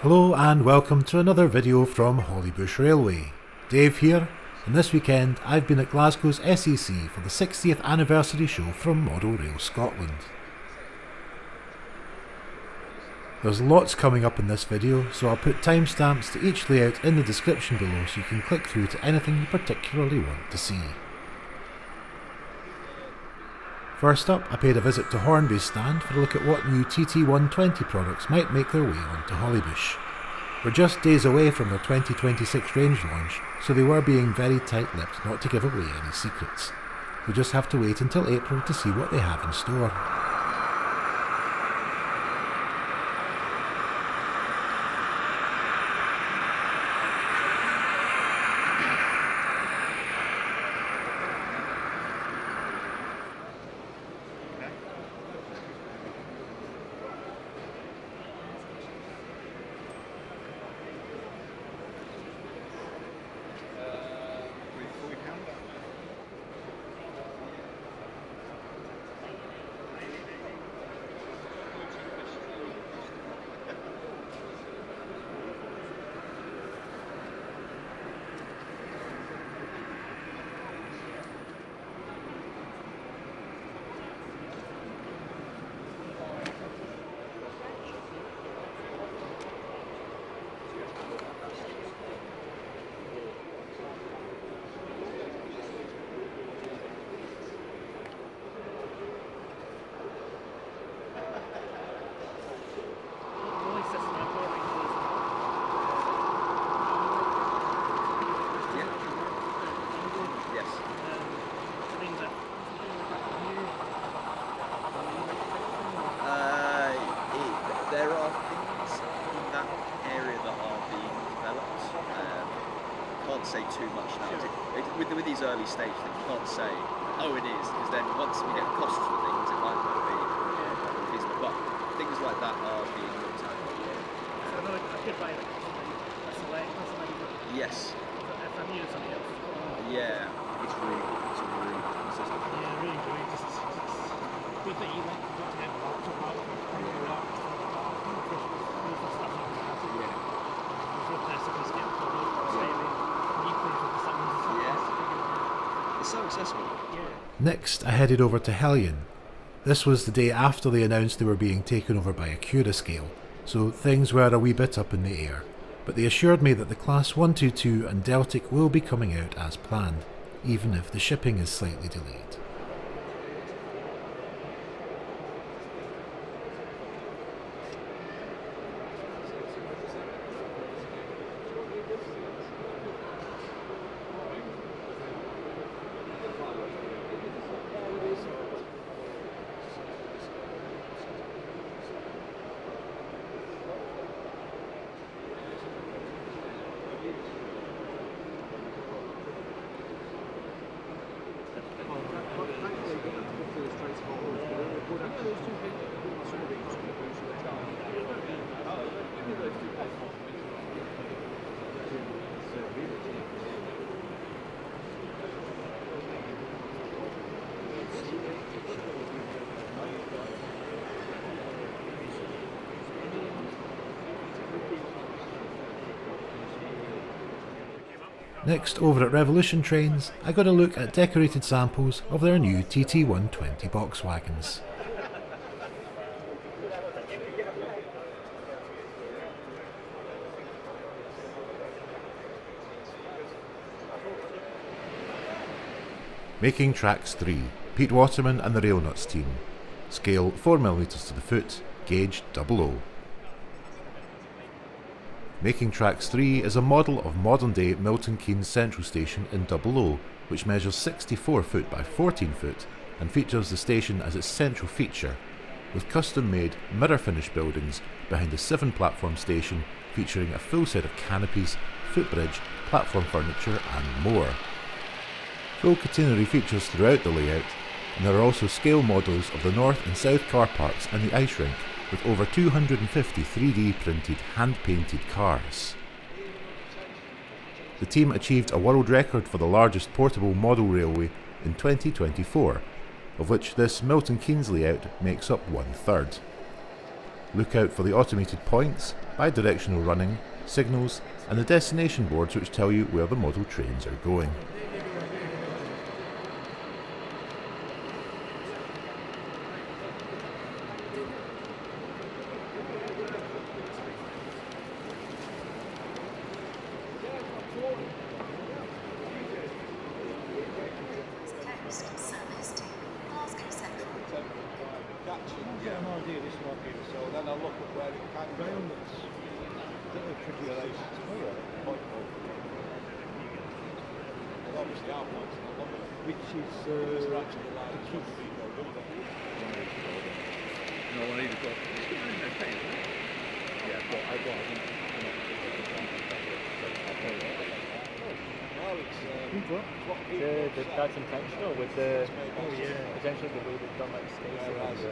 Hello and welcome to another video from Holybush Railway. Dave here, and this weekend I've been at Glasgow's SEC for the 60th anniversary show from Model Rail Scotland. There's lots coming up in this video, so I'll put timestamps to each layout in the description below so you can click through to anything you particularly want to see. First up, I paid a visit to Hornby's stand for a look at what new TT120 products might make their way onto Holybush. We're just days away from their 2026 range launch, so they were being very tight-lipped not to give away any secrets. We'll just have to wait until April to see what they have in store. There are things in that area that are being developed. Can't say too much now. With these early stage things, you can't say, oh it is, because then once we get costs for things, it might not be feasible. But things like that are being looked at. So I could buy that. Yes. If I needed something else. Yeah. It's really consistent. Yeah, really great. Just good that you want to get the laptop out for stuff like that. Yeah. It's so accessible. Yeah. Next, I headed over to Heljan. This was the day after they announced they were being taken over by Acura Scale, so things were a wee bit up in the air, but they assured me that the Class 122 and Deltic will be coming out as planned, even if the shipping is slightly delayed. Next, over at Revolution Trains, I got a look at decorated samples of their new TT120 box wagons. Making Tracks 3, Pete Waterman and the Railnuts team. Scale 4mm to the foot, gauge 00. Making Tracks 3 is a model of modern-day Milton Keynes Central Station in 00, which measures 64 foot by 14 foot and features the station as its central feature, with custom-made mirror-finish buildings behind the 7-platform station featuring a full set of canopies, footbridge, platform furniture and more. Full catenary features throughout the layout, and there are also scale models of the north and south car parks and the ice rink, with over 250 3D printed hand-painted cars. The team achieved a world record for the largest portable model railway in 2024, of which this Milton Keynes layout makes up 1/3. Look out for the automated points, bi-directional running, signals and the destination boards which tell you where the model trains are going. Get an idea this might be so then I'll look at where it can go. Railnuts. Obviously our points are not which is the key. No one either got. Yeah, but I got. That's intentional with the potentially the way they've done like stations.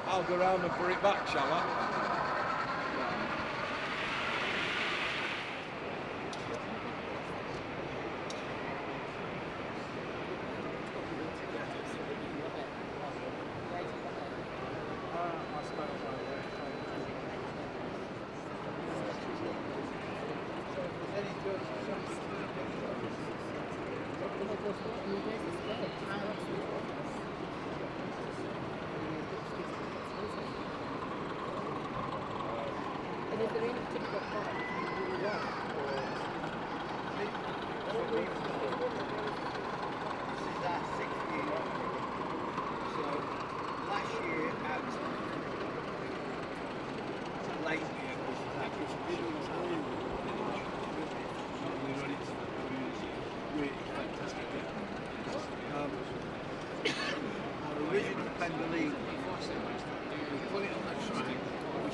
I'll go round and bring it back, shall I?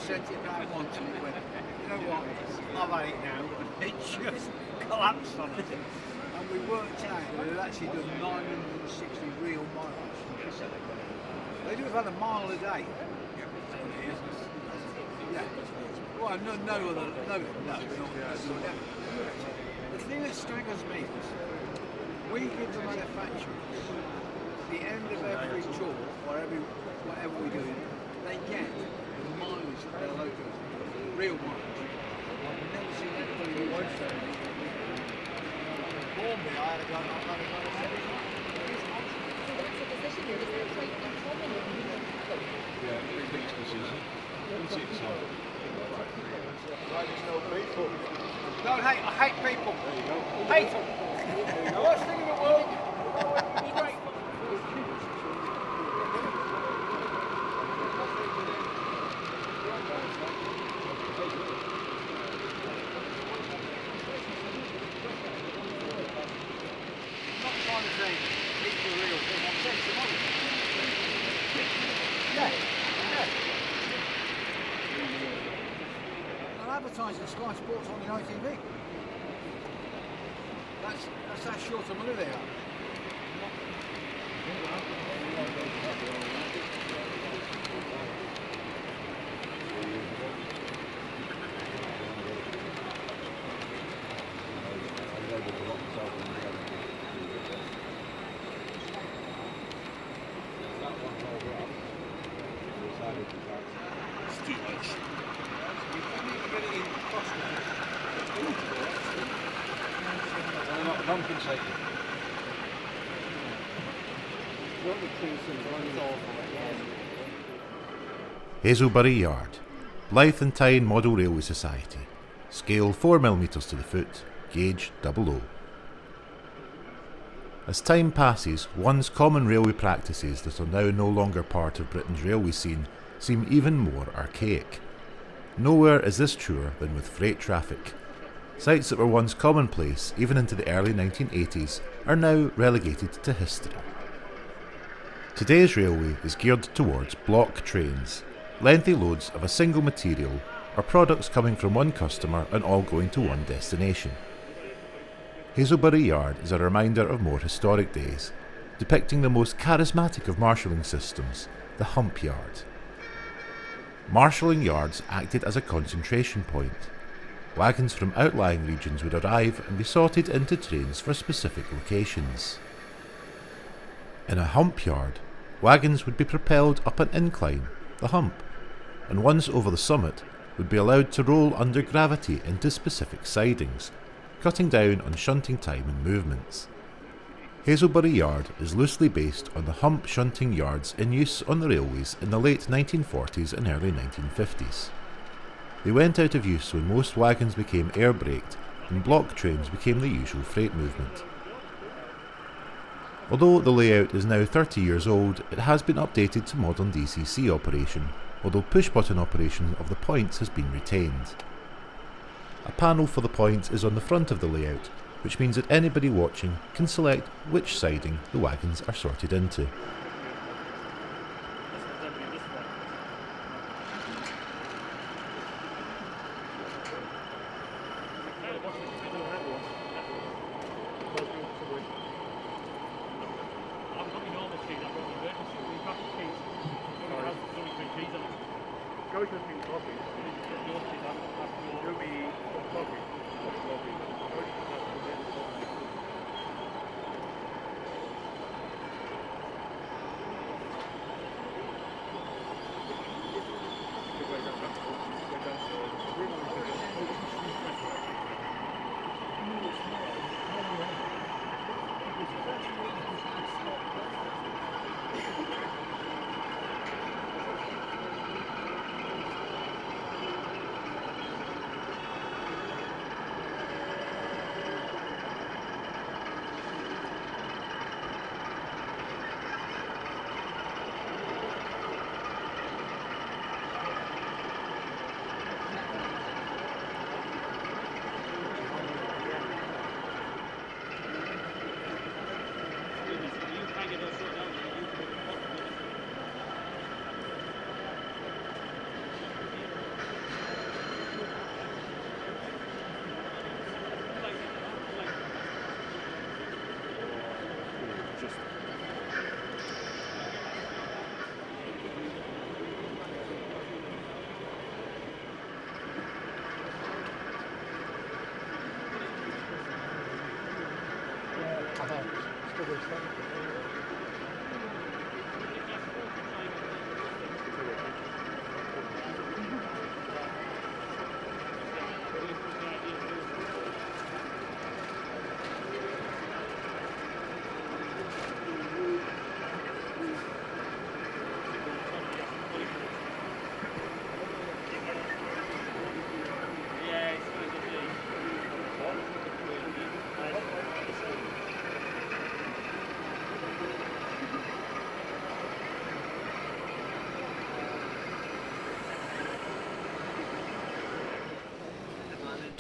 Sent it round once and it went, you know what, I've had it now, and it just collapsed on us. And we worked out that we'd actually done 960 real miles. They do about a mile a day. Yeah. Well, no other, no. The thing that staggers me is, we give the manufacturers the end of every tour, or whatever we're doing, they get mileage of their logos, real mileage. I've never seen anybody who won't say Hornby, I had a gun, I've had a gun. So that's a decision here, is that quite uncommon? Yeah, it makes decision. Don't hate, I hate people. Hate them. The worst thing in the world. Great. Advertising Sky Sports on the ITV. That's how short of money they are. compensated. Hazelbury Yard, Blyth and Tyne Model Railway Society, scale 4mm to the foot, gauge 00. As time passes, once common railway practices that are now no longer part of Britain's railway scene seem even more archaic. Nowhere is this truer than with freight traffic. Sites that were once commonplace, even into the early 1980s, are now relegated to history. Today's railway is geared towards block trains, lengthy loads of a single material or products coming from one customer and all going to one destination. Hazelbury Yard is a reminder of more historic days, depicting the most charismatic of marshalling systems, the hump yard. Marshalling yards acted as a concentration point. Wagons from outlying regions would arrive and be sorted into trains for specific locations. In a hump yard, wagons would be propelled up an incline, the hump, and once over the summit, would be allowed to roll under gravity into specific sidings, cutting down on shunting time and movements. Hazelbury Yard is loosely based on the hump shunting yards in use on the railways in the late 1940s and early 1950s. They went out of use when most wagons became air braked and block trains became the usual freight movement. Although the layout is now 30 years old, it has been updated to modern DCC operation, although push-button operation of the points has been retained. A panel for the points is on the front of the layout, which means that anybody watching can select which siding the wagons are sorted into.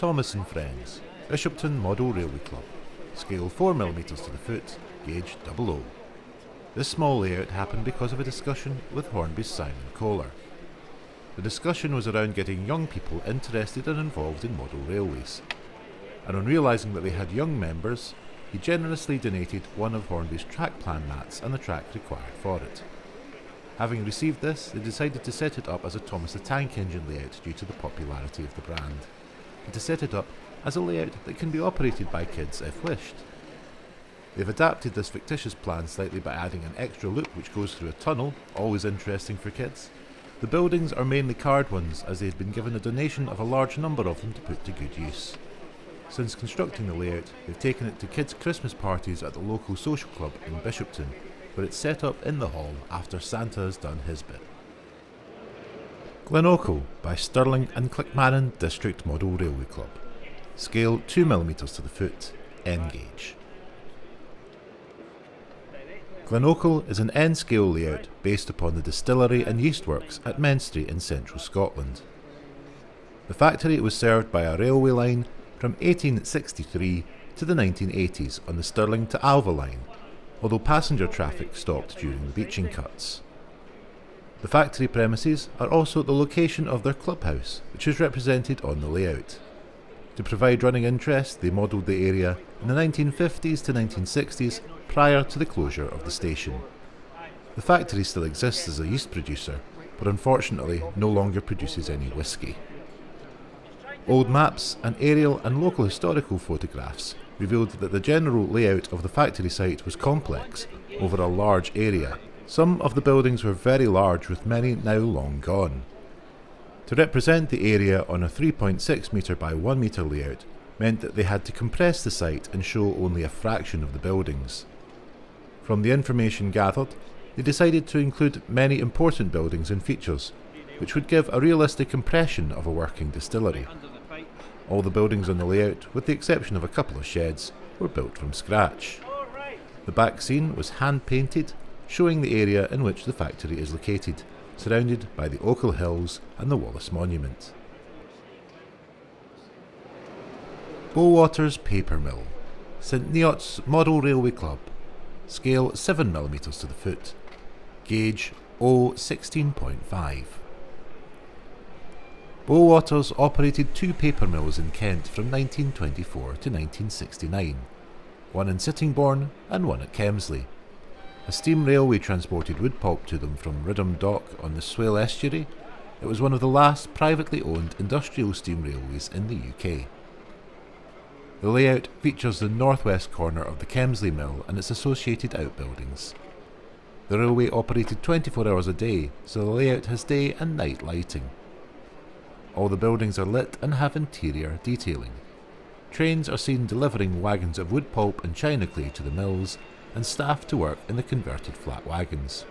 Thomas and Friends, Bishopton Model Railway Club, scale 4mm to the foot, gauge 00. This small layout happened because of a discussion with Hornby's Simon Kohler. The discussion was around getting young people interested and involved in model railways, and on realising that they had young members, he generously donated one of Hornby's track plan mats and the track required for it. Having received this, they decided to set it up as a Thomas the Tank Engine layout due to the popularity of the brand, and to set it up as a layout that can be operated by kids if wished. They've adapted this fictitious plan slightly by adding an extra loop which goes through a tunnel, always interesting for kids. The buildings are mainly card ones, as they had been given a donation of a large number of them to put to good use. Since constructing the layout, they've taken it to kids' Christmas parties at the local social club in Bishopton, where it's set up in the hall after Santa has done his bit. Glenochil by Stirling and Clackmannanshire District Model Railway Club. Scale 2mm to the foot, N gauge. Glenochil is an N-scale layout based upon the distillery and yeast works at Menstrie in central Scotland. The factory was served by a railway line from 1863 to the 1980s on the Stirling to Alva line, although passenger traffic stopped during the beaching cuts. The factory premises are also the location of their clubhouse, which is represented on the layout. To provide running interest, they modelled the area in the 1950s to 1960s prior to the closure of the station. The factory still exists as a yeast producer, but unfortunately no longer produces any whisky. Old maps and aerial and local historical photographs revealed that the general layout of the factory site was complex over a large area. Some of the buildings were very large, with many now long gone. To represent the area on a 3.6 metre by 1 metre layout meant that they had to compress the site and show only a fraction of the buildings. From the information gathered, they decided to include many important buildings and features, which would give a realistic impression of a working distillery. All the buildings on the layout, with the exception of a couple of sheds, were built from scratch. The back scene was hand-painted, showing the area in which the factory is located, surrounded by the Ochil Hills and the Wallace Monument. Bowaters Paper Mill, St Neots Model Railway Club, scale 7mm to the foot, gauge O16.5. Bowaters operated 2 paper mills in Kent from 1924 to 1969, one in Sittingbourne and one at Kemsley. A steam railway transported wood pulp to them from Riddham Dock on the Swale estuary. It was one of the last privately owned industrial steam railways in the UK. The layout features the northwest corner of the Kemsley Mill and its associated outbuildings. The railway operated 24 hours a day, so the layout has day and night lighting. All the buildings are lit and have interior detailing. Trains are seen delivering wagons of wood pulp and china clay to the mills, and staff to work in the converted flat wagons.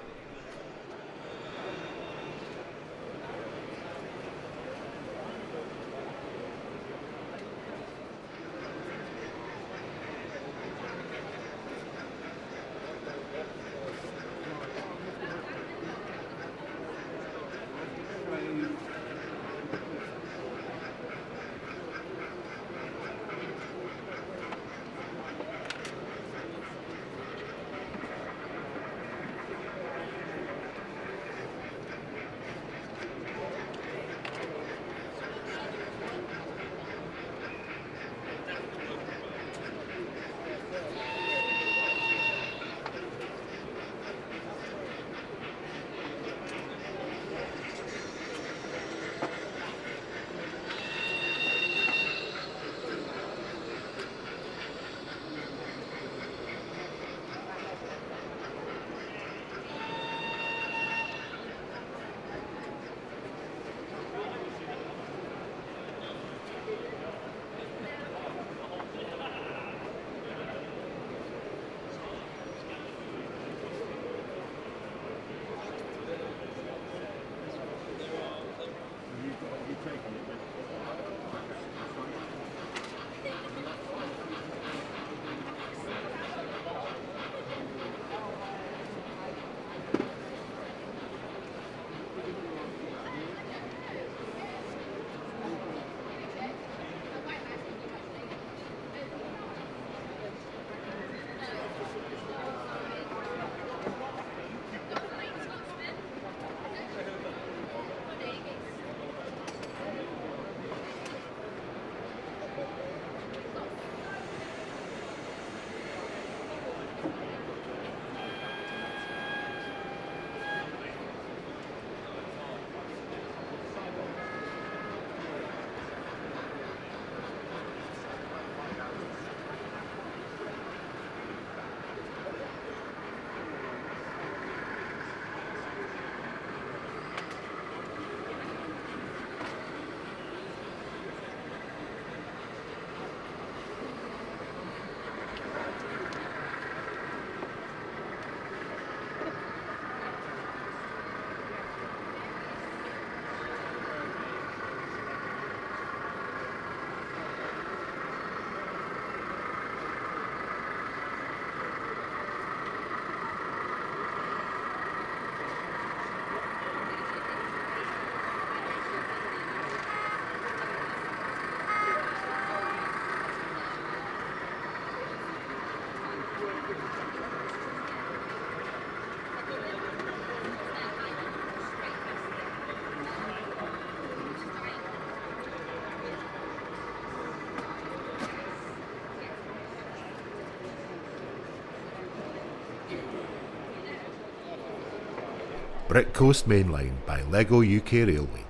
Brick Coast Mainline by Lego UK Railway,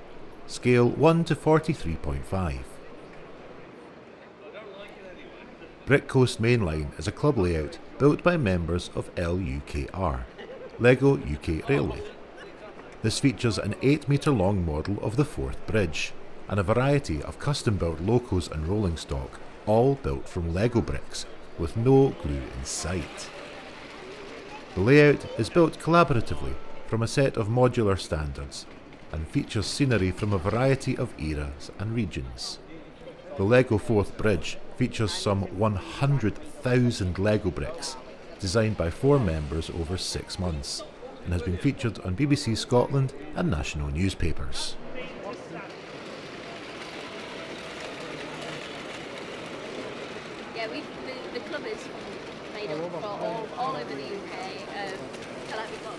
scale 1 to 43.5. Brick Coast Mainline is a club layout built by members of LUKR, Lego UK Railway. This features an 8 metre long model of the Forth Bridge and a variety of custom built locos and rolling stock, all built from Lego bricks with no glue in sight. The layout is built collaboratively from a set of modular standards and features scenery from a variety of eras and regions. The Lego Forth Bridge features some 100,000 Lego bricks designed by 4 members over 6 months and has been featured on BBC Scotland and national newspapers. Yeah, the club is made up for all over the UK. We've got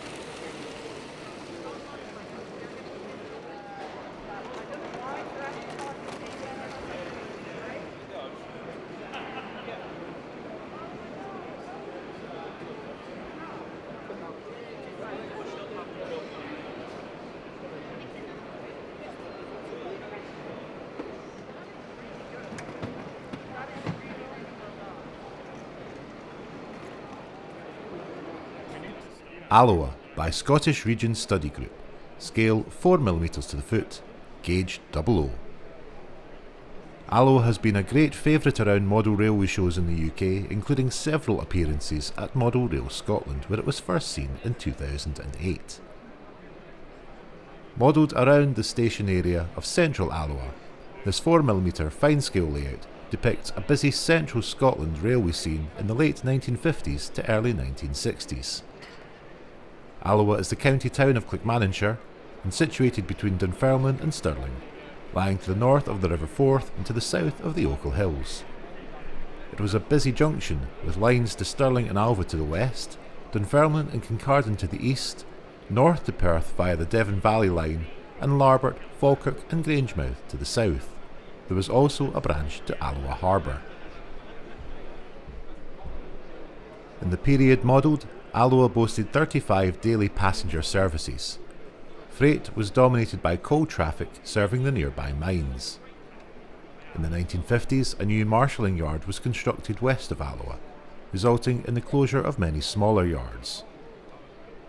Alloa by Scottish Region Study Group, scale 4mm to the foot, gauge 00. Alloa has been a great favourite around model railway shows in the UK, including several appearances at Model Rail Scotland, where it was first seen in 2008. Modelled around the station area of central Alloa, this 4mm fine-scale layout depicts a busy central Scotland railway scene in the late 1950s to early 1960s. Alloa is the county town of Clackmannanshire and situated between Dunfermline and Stirling, lying to the north of the River Forth and to the south of the Ochil Hills. It was a busy junction with lines to Stirling and Alva to the west, Dunfermline and Kincardine to the east, north to Perth via the Devon Valley line, and Larbert, Falkirk and Grangemouth to the south. There was also a branch to Alloa Harbour. In the period modelled, Alloa boasted 35 daily passenger services. Freight was dominated by coal traffic serving the nearby mines. In the 1950s, a new marshalling yard was constructed west of Alloa, resulting in the closure of many smaller yards.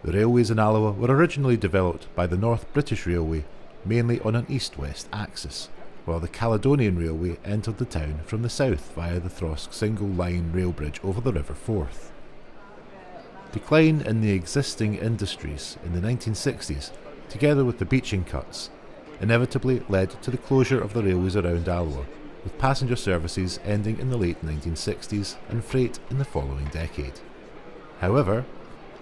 The railways in Alloa were originally developed by the North British Railway, mainly on an east-west axis, while the Caledonian Railway entered the town from the south via the Throsk single-line rail bridge over the River Forth. Decline in the existing industries in the 1960s, together with the beaching cuts, inevitably led to the closure of the railways around Alloa, with passenger services ending in the late 1960s and freight in the following decade. However,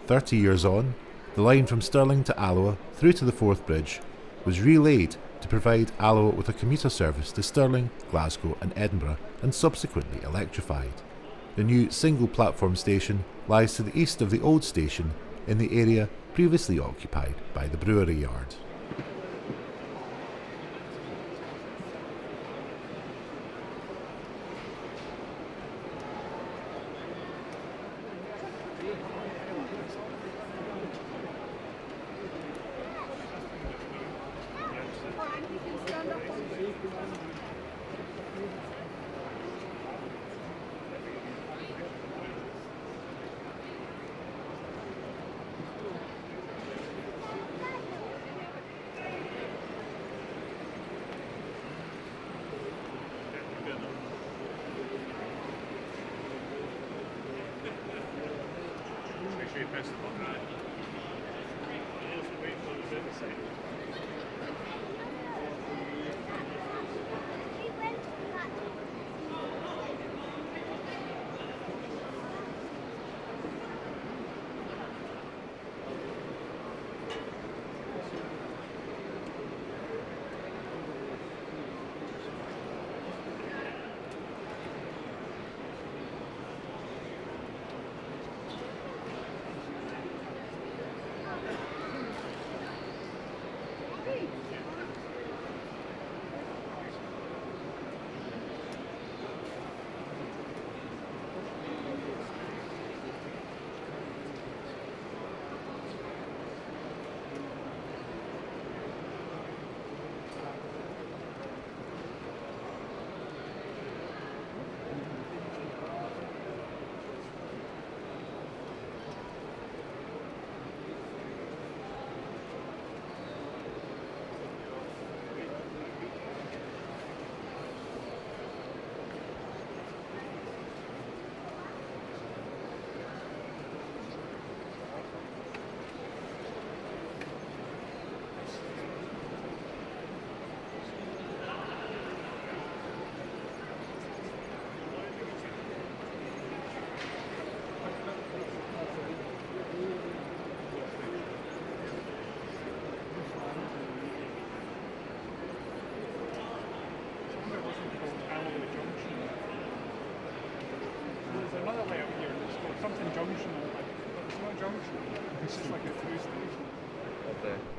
30 years on, the line from Stirling to Alloa through to the Forth Bridge was relaid to provide Alloa with a commuter service to Stirling, Glasgow and Edinburgh, and subsequently electrified. The new single-platform station lies to the east of the old station in the area previously occupied by the brewery yard.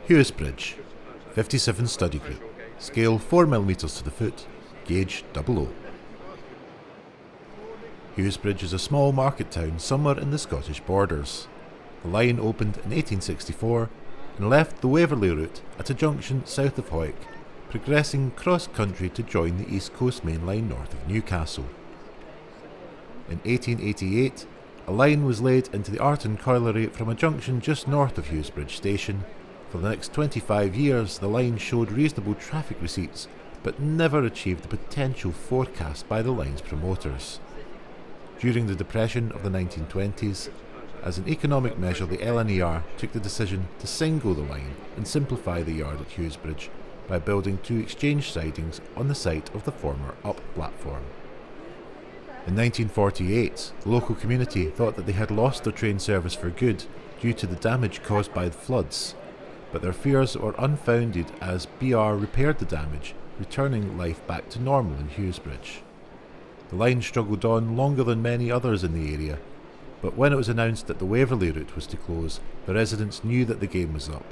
Hewisbridge, 57 study group, scale 4mm to the foot, gauge 00. Hewisbridge is a small market town somewhere in the Scottish borders. The line opened in 1864 and left the Waverley route at a junction south of Howick, progressing cross-country to join the East Coast Mainline north of Newcastle. In 1888, a line was laid into the Arton Colliery from a junction just north of Hewisbridge station. For the next 25 years, the line showed reasonable traffic receipts, but never achieved the potential forecast by the line's promoters. During the Depression of the 1920s, as an economic measure, the LNER took the decision to single the line and simplify the yard at Hewisbridge by building 2 exchange sidings on the site of the former Up platform. In 1948, the local community thought that they had lost their train service for good due to the damage caused by the floods, but their fears were unfounded as BR repaired the damage, returning life back to normal in Hewisbridge. The line struggled on longer than many others in the area, but when it was announced that the Waverley route was to close, the residents knew that the game was up,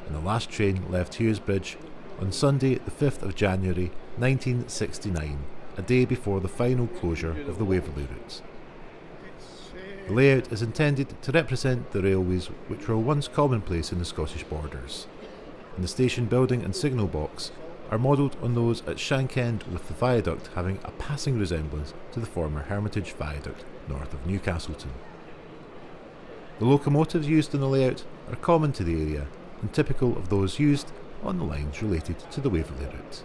and the last train left Hewisbridge on Sunday the 5th of January 1969, a day before the final closure of the Waverley route. The layout is intended to represent the railways which were once commonplace in the Scottish borders, and the station building and signal box are modelled on those at Shankend, with the viaduct having a passing resemblance to the former Hermitage Viaduct north of Newcastleton. The locomotives used in the layout are common to the area and typical of those used on the lines related to the Waverley route.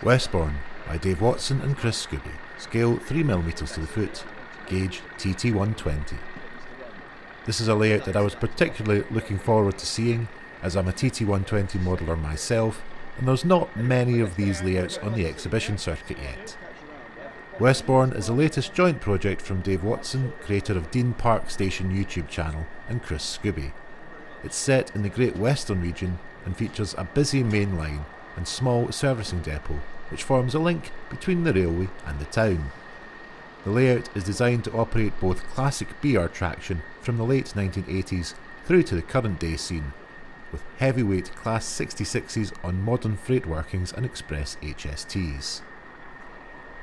Westbourne by Dave Watson and Chris Scobie, scale 3mm to the foot, gauge TT120. This is a layout that I was particularly looking forward to seeing, as I'm a TT120 modeller myself, and there's not many of these layouts on the exhibition circuit yet. Westbourne is the latest joint project from Dave Watson, creator of Dean Park Station YouTube channel, and Chris Scobie. It's set in the Great Western region and features a busy main line and small servicing depot, which forms a link between the railway and the town. The layout is designed to operate both classic BR traction from the late 1980s through to the current day scene, with heavyweight Class 66s on modern freight workings and express HSTs.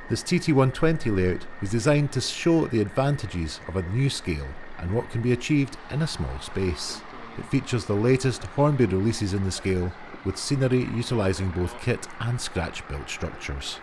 This TT120 layout is designed to show the advantages of a new scale and what can be achieved in a small space. It features the latest Hornby releases in the scale, with scenery utilising both kit and scratch-built structures.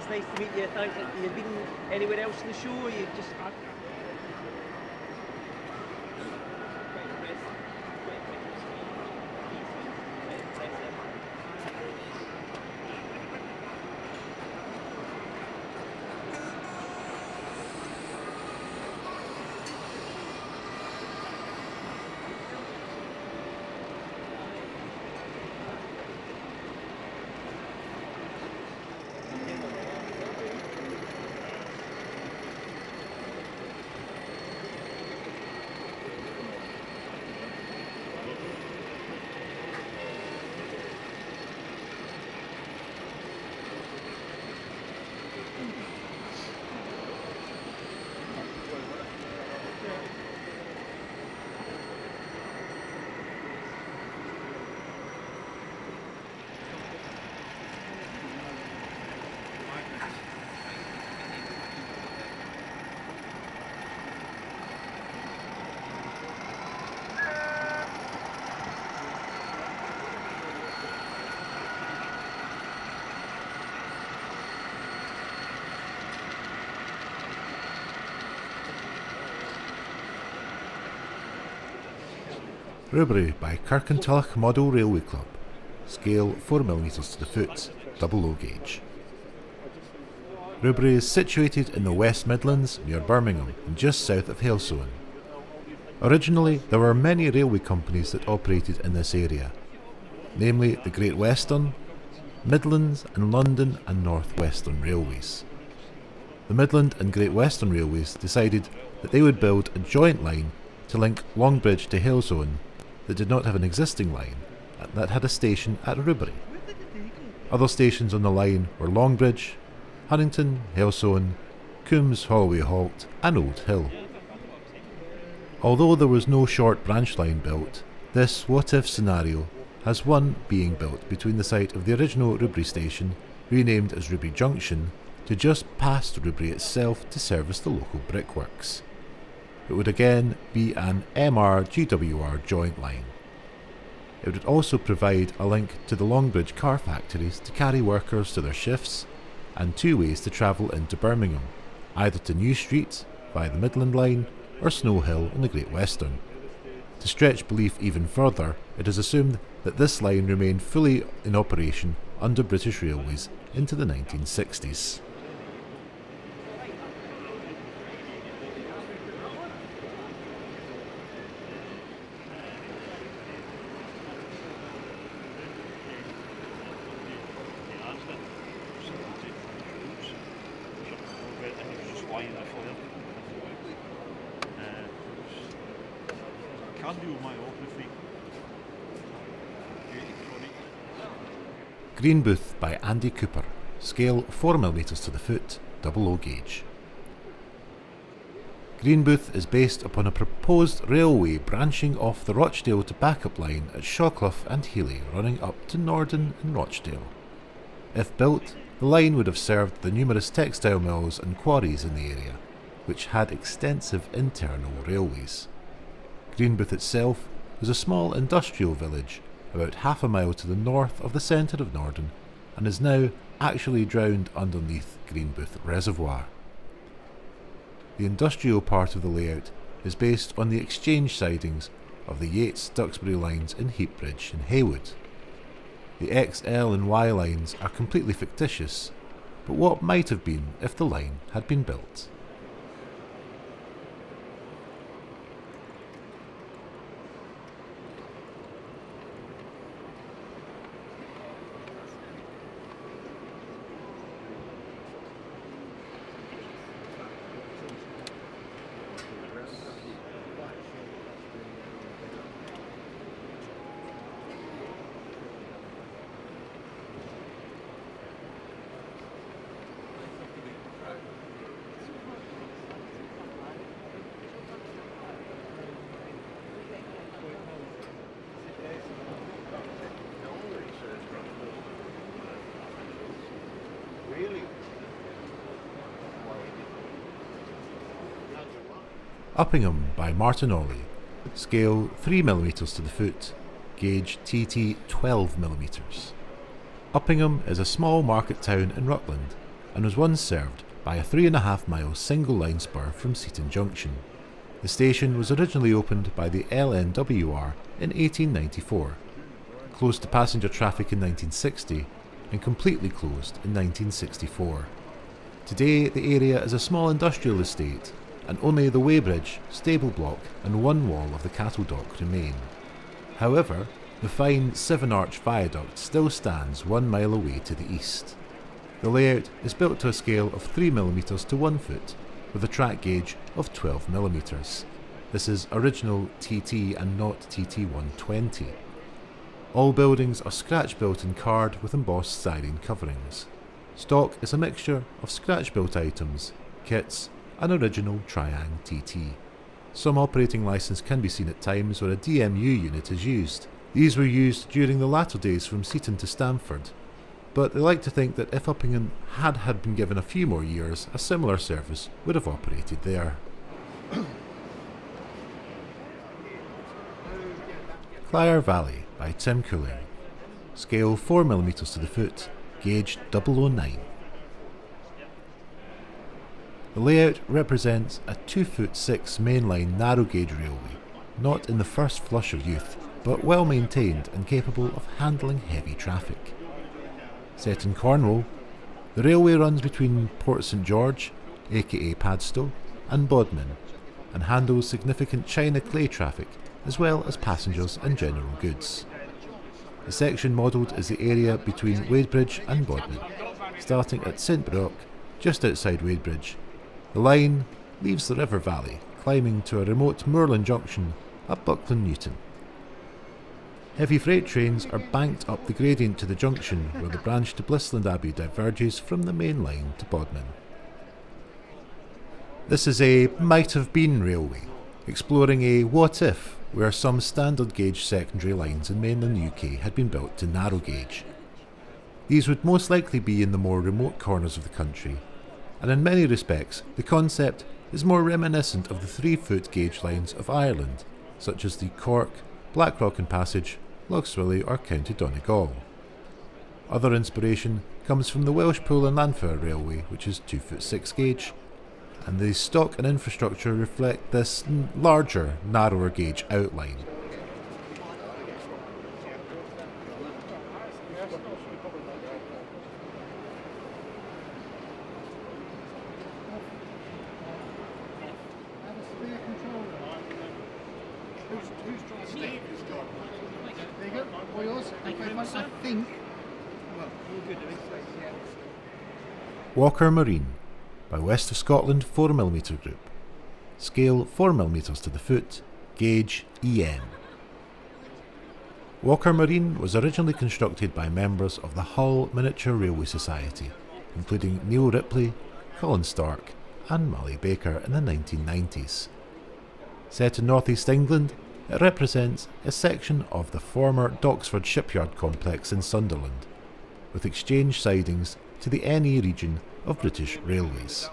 it's nice to meet you. Thanks. Have you been anywhere else in the show? Or you just... Rubery by Kirkintilloch Model Railway Club, scale 4mm to the foot, double low gauge. Rubery is situated in the West Midlands near Birmingham and just south of Heljan. Originally there were many railway companies that operated in this area, namely the Great Western, Midlands and London and North Western Railways. The Midland and Great Western Railways decided that they would build a joint line to link Longbridge to Heljan that did not have an existing line that had a station at Rubery. Other stations on the line were Longbridge, Huntington, Heljan, Coombs, Holloway Halt and Old Hill. Although there was no short branch line built, this what-if scenario has one being built between the site of the original Rubery station, renamed as Rubery Junction, to just past Rubery itself to service the local brickworks. It would again be an MR-GWR joint line. It would also provide a link to the Longbridge car factories to carry workers to their shifts, and two ways to travel into Birmingham, either to New Street via the Midland Line or Snow Hill on the Great Western. To stretch belief even further, it is assumed that this line remained fully in operation under British Railways into the 1960s. Greenbooth by Andy Cooper, scale 4mm to the foot, double low gauge. Greenbooth is based upon a proposed railway branching off the Rochdale to Backup line at Shawclough and Healy running up to Norden and Rochdale. If built, the line would have served the numerous textile mills and quarries in the area, which had extensive internal railways. Greenbooth itself was a small industrial village about half a mile to the north of the centre of Norden and is now actually drowned underneath Greenbooth Reservoir. The industrial part of the layout is based on the exchange sidings of the Yeats-Duxbury lines in Hewisbridge and Heywood. The XL and Y lines are completely fictitious, but what might have been if the line had been built? Uppingham by Martin Olley, scale 3mm to the foot, gauge TT 12mm. Uppingham is a small market town in Rutland, and was once served by a 3.5 mile single line spur from Seaton Junction. The station was originally opened by the LNWR in 1894, closed to passenger traffic in 1960 and completely closed in 1964. Today the area is a small industrial estate and only the weighbridge, stable block and one wall of the cattle dock remain. However, the fine 7-arch viaduct still stands 1 mile away to the east. The layout is built to a scale of 3mm to 1 foot, with a track gauge of 12mm. This is original TT and not TT120. All buildings are scratch-built and carred with embossed styrene coverings. Stock is a mixture of scratch-built items, kits and original Triang TT. Some operating licence can be seen at times where a DMU unit is used. These were used during the latter days from Seaton to Stamford, but they like to think that if Uppingham had been given a few more years, a similar service would have operated there. Clyre Valley by Tim Couling. Scale 4mm to the foot, gauge 009. The layout represents a 2'6" mainline narrow gauge railway, not in the first flush of youth, but well maintained and capable of handling heavy traffic. Set in Cornwall, the railway runs between Port St George, aka Padstow, and Bodmin, and handles significant China clay traffic as well as passengers and general goods. The section modelled is the area between Hewisbridge and Bodmin, starting at St Brock, just outside Hewisbridge. The line leaves the river valley, climbing to a remote moorland junction at Buckland Newton. Heavy freight trains are banked up the gradient to the junction where the branch to Blissland Abbey diverges from the main line to Bodmin. This is a might have been railway, exploring a what if where some standard gauge secondary lines in mainland UK had been built to narrow gauge. These would most likely be in the more remote corners of the country, and in many respects the concept is more reminiscent of the 3-foot gauge lines of Ireland, such as the Cork, Blackrock and Passage, Lochswilly or County Donegal. Other inspiration comes from the Welsh Pool and Llanfair Railway, which is 2'6" gauge, and the stock and infrastructure reflect this larger, narrower gauge outline. Walker Marine by West of Scotland 4mm group. Scale 4mm to the foot, gauge EM. Walker Marine was originally constructed by members of the Hull Miniature Railway Society, including Neil Ripley, Colin Stark and Molly Baker in the 1990s. Set in northeast England, it represents a section of the former Doxford shipyard complex in Sunderland, with exchange sidings to the NE region of British Railways.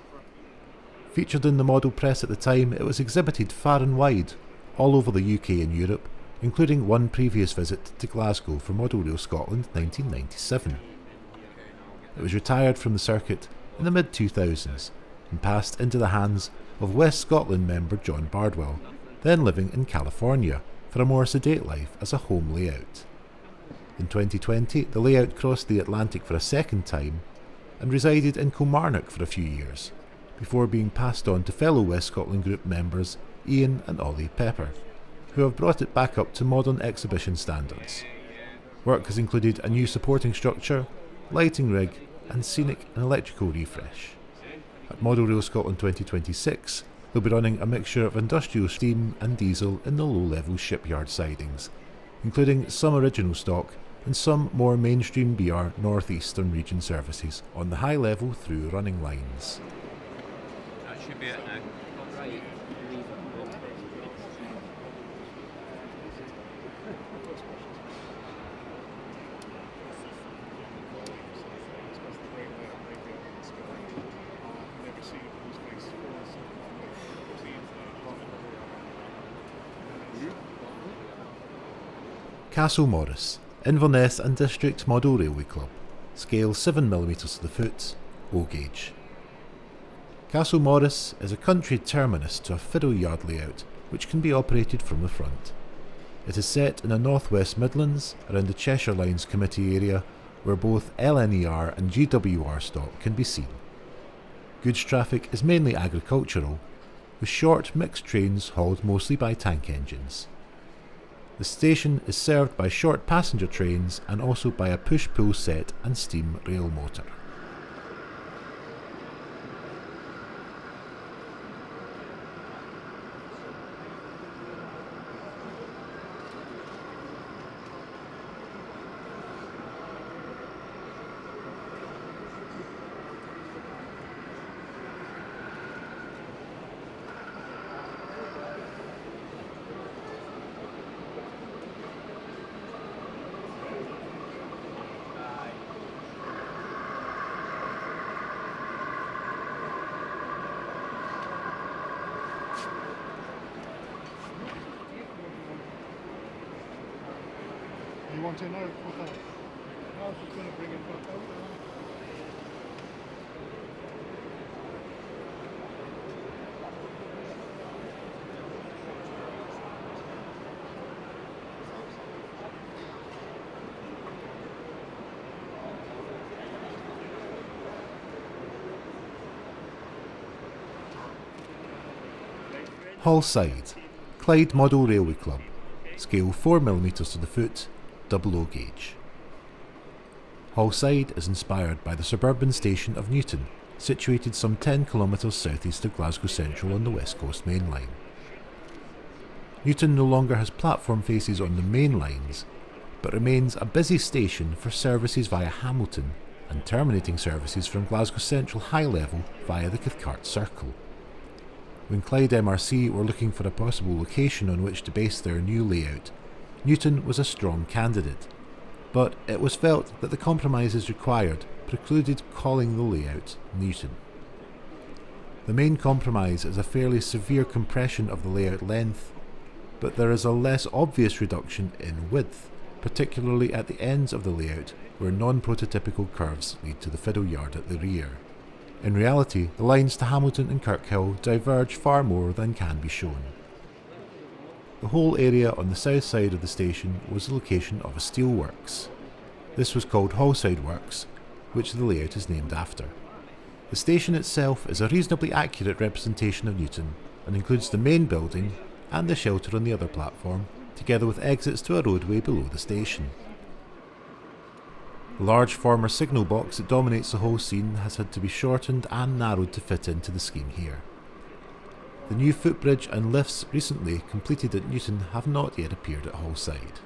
Featured in the model press at the time, it was exhibited far and wide, all over the UK and Europe, including one previous visit to Glasgow for Model Rail Scotland 1997. It was retired from the circuit in the mid-2000s and passed into the hands of West Scotland member John Bardwell, then living in California, for a more sedate life as a home layout. In 2020, the layout crossed the Atlantic for a second time and resided in Kilmarnock for a few years, before being passed on to fellow West Scotland Group members Ian and Olley Pepper, who have brought it back up to modern exhibition standards. Work has included a new supporting structure, lighting rig and scenic and electrical refresh. At Model Rail Scotland 2026, they'll be running a mixture of industrial steam and diesel in the low-level shipyard sidings, including some original stock and some more mainstream BR North Eastern region services on the high-level through running lines. That should be it now. Castlemorris, Inverness and District Model Railway Club. Scale 7mm to the foot, O gauge. Castlemorris is a country terminus to a fiddle yard layout which can be operated from the front. It is set in the North West Midlands around the Cheshire Lines committee area where both LNER and GWR stock can be seen. Goods traffic is mainly agricultural, with short mixed trains hauled mostly by tank engines. The station is served by short passenger trains and also by a push-pull set and steam rail motor. You want to know what that? I was just going to bring it back out. Hallside, Clyde Model Railway Club, scale 4mm to the foot, double O gauge. Hallside is inspired by the suburban station of Newton, situated some 10 km southeast of Glasgow Central on the West Coast Mainline. Newton no longer has platform faces on the main lines, but remains a busy station for services via Hamilton and terminating services from Glasgow Central High Level via the Cathcart Circle. When Clyde MRC were looking for a possible location on which to base their new layout, Newton was a strong candidate, but it was felt that the compromises required precluded calling the layout Newton. The main compromise is a fairly severe compression of the layout length, but there is a less obvious reduction in width, particularly at the ends of the layout where non-prototypical curves lead to the fiddle yard at the rear. In reality, the lines to Hamilton and Kirkhill diverge far more than can be shown. The whole area on the south side of the station was the location of a steelworks. This was called Hallside Works, which the layout is named after. The station itself is a reasonably accurate representation of Newton and includes the main building and the shelter on the other platform, together with exits to a roadway below the station. The large former signal box that dominates the whole scene has had to be shortened and narrowed to fit into the scheme here. The new footbridge and lifts recently completed at Newton have not yet appeared at Hallside.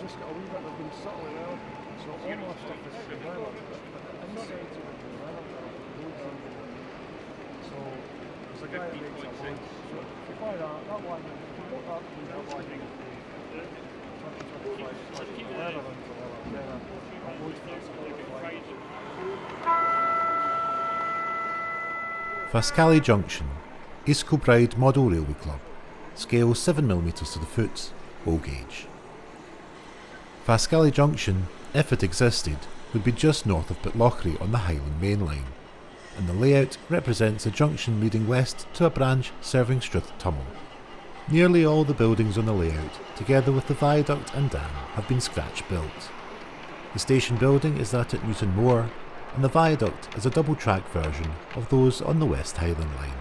Just got a wee bit of been settling out, so all my stuff is developed, but inside to it, so there's a guy that makes a load, so if you buy that one, if you bought that, you have like 20-25 leather into leather, then a load for Faskally Junction, East Kilbride Model Railway Club, scale 7mm to the foot, O gauge. Faskally Junction, if it existed, would be just north of Glenochil on the Highland Mainline, and the layout represents a junction leading west to a branch serving Struth Tummel. Nearly all the buildings on the layout, together with the viaduct and dam, have been scratch built. The station building is that at Newton Moor, and the viaduct is a double track version of those on the West Highland line.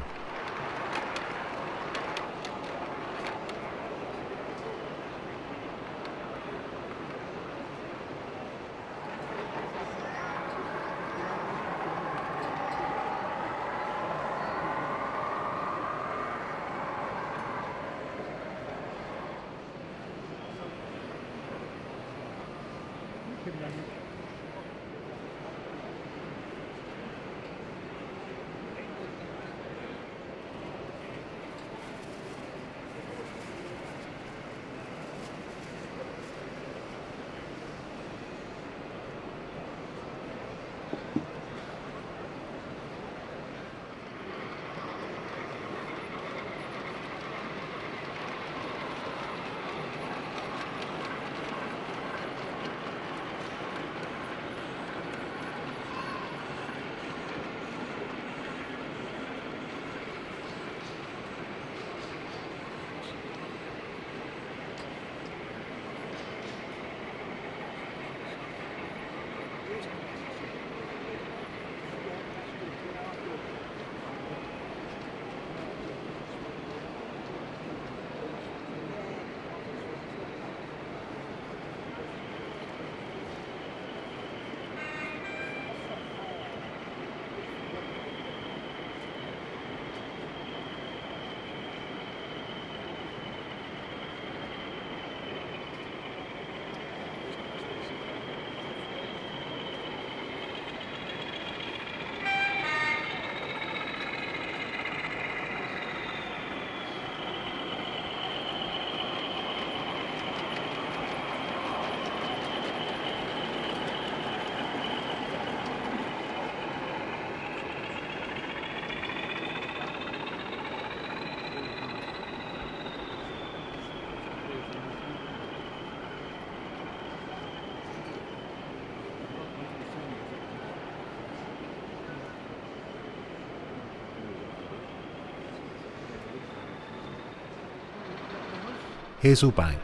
Hazelbank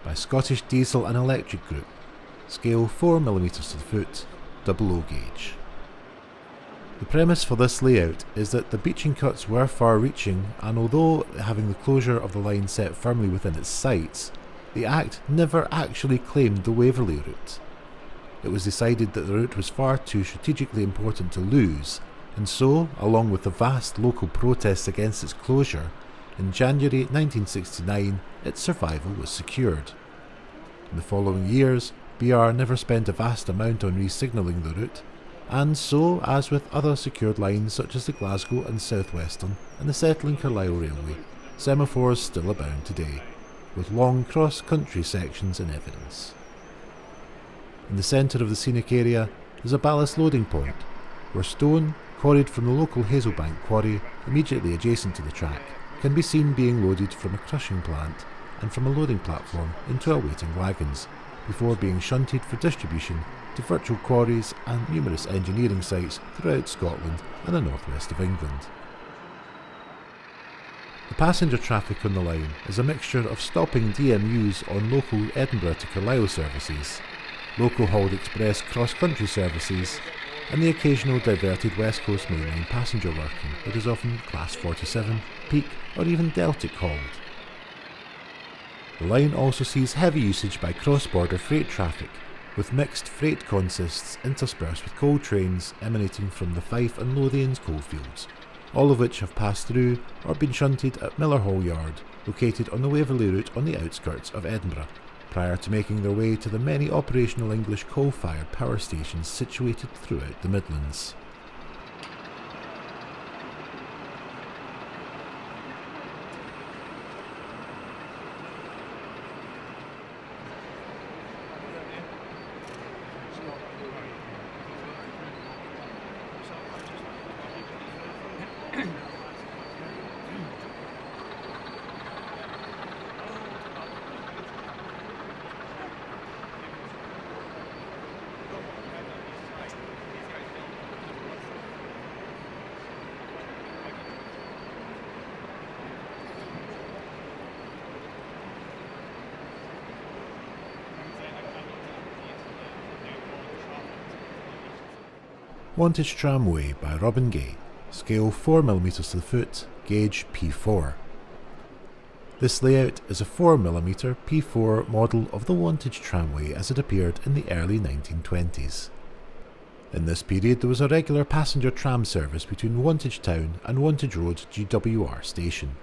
by Scottish Diesel and Electric Group, scale 4mm to the foot, double O gauge. The premise for this layout is that the beaching cuts were far-reaching, and although having the closure of the line set firmly within its sights, the Act never actually claimed the Waverley route. It was decided that the route was far too strategically important to lose, and so, along with the vast local protests against its closure, in January 1969 its survival was secured. In the following years, BR never spent a vast amount on re-signalling the route, and so, as with other secured lines such as the Glasgow and South Western and the Settling Carlisle Railway, semaphores still abound today, with long cross-country sections in evidence. In the centre of the scenic area is a ballast loading point, where stone, quarried from the local Hazelbank quarry immediately adjacent to the track, can be seen being loaded from a crushing plant and from a loading platform into awaiting wagons, before being shunted for distribution to virtual quarries and numerous engineering sites throughout Scotland and the northwest of England. The passenger traffic on the line is a mixture of stopping DMUs on local Edinburgh to Carlisle services, local hauled express cross-country services, and the occasional diverted West Coast Mainline passenger working that is often Class 47, Peak or even Deltic hauled. The line also sees heavy usage by cross-border freight traffic, with mixed freight consists interspersed with coal trains emanating from the Fife and Lothians coalfields, all of which have passed through or been shunted at Miller Hall Yard, located on the Waverley route on the outskirts of Edinburgh, prior to making their way to the many operational English coal-fired power stations situated throughout the Midlands. Wantage Tramway by Robin Gay, scale 4mm to the foot, gauge P4. This layout is a 4mm P4 model of the Wantage Tramway as it appeared in the early 1920s. In this period there was a regular passenger tram service between Wantage Town and Wantage Road GWR station.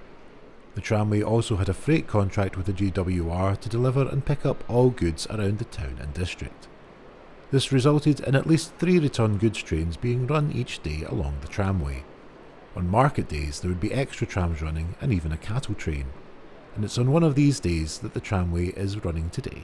The tramway also had a freight contract with the GWR to deliver and pick up all goods around the town and district. This resulted in at least 3 return goods trains being run each day along the tramway. On market days there would be extra trams running and even a cattle train, and it's on one of these days that the tramway is running today.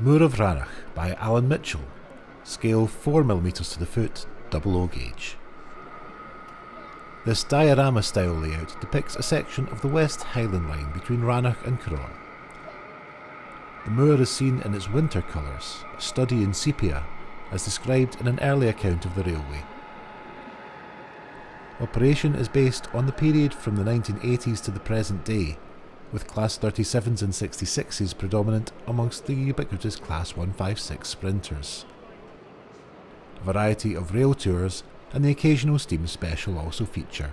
Moor of Ranach by Alan Mitchell, scale 4mm to the foot, 00 gauge. This diorama style layout depicts a section of the West Highland Line between Ranach and Clyre. The moor is seen in its winter colours, a study in sepia, as described in an early account of the railway. Operation is based on the period from the 1980s to the present day, with Class 37s and 66s predominant amongst the ubiquitous Class 156 sprinters. A variety of rail tours and the occasional steam special also feature.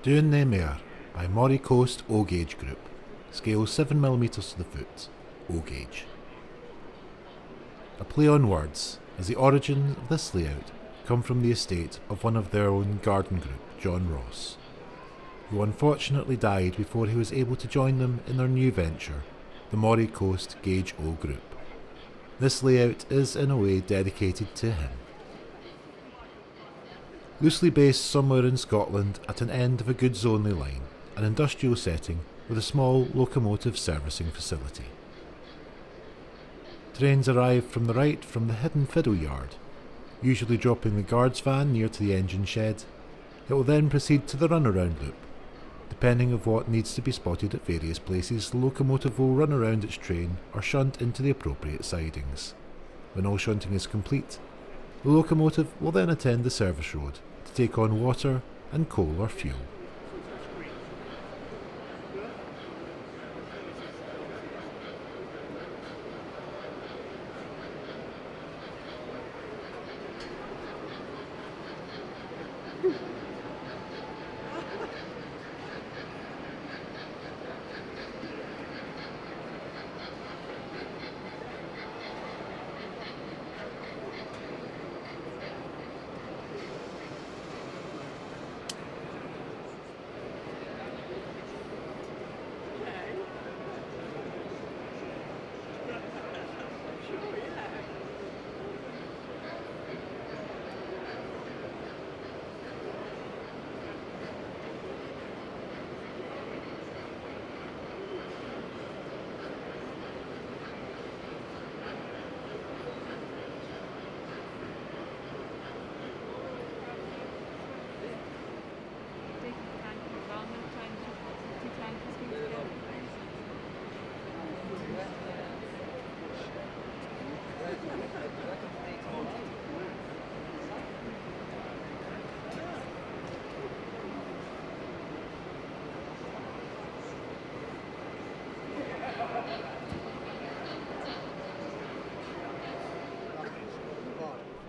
Doon na Mare by Moray Coast O Gauge Group. Scale 7mm to the foot, O Gauge. A play on words, as the origins of this layout come from the estate of one of their own garden group, John Ross, who unfortunately died before he was able to join them in their new venture, the Moray Coast Gauge O Group. This layout is in a way dedicated to him. Loosely based somewhere in Scotland at an end of a goods-only line, an industrial setting with a small locomotive servicing facility. Trains arrive from the right from the hidden fiddle yard, usually dropping the guard's van near to the engine shed. It will then proceed to the runaround loop. Depending on what needs to be spotted at various places, the locomotive will run around its train or shunt into the appropriate sidings. When all shunting is complete, the locomotive will then attend the service road to take on water and coal or fuel.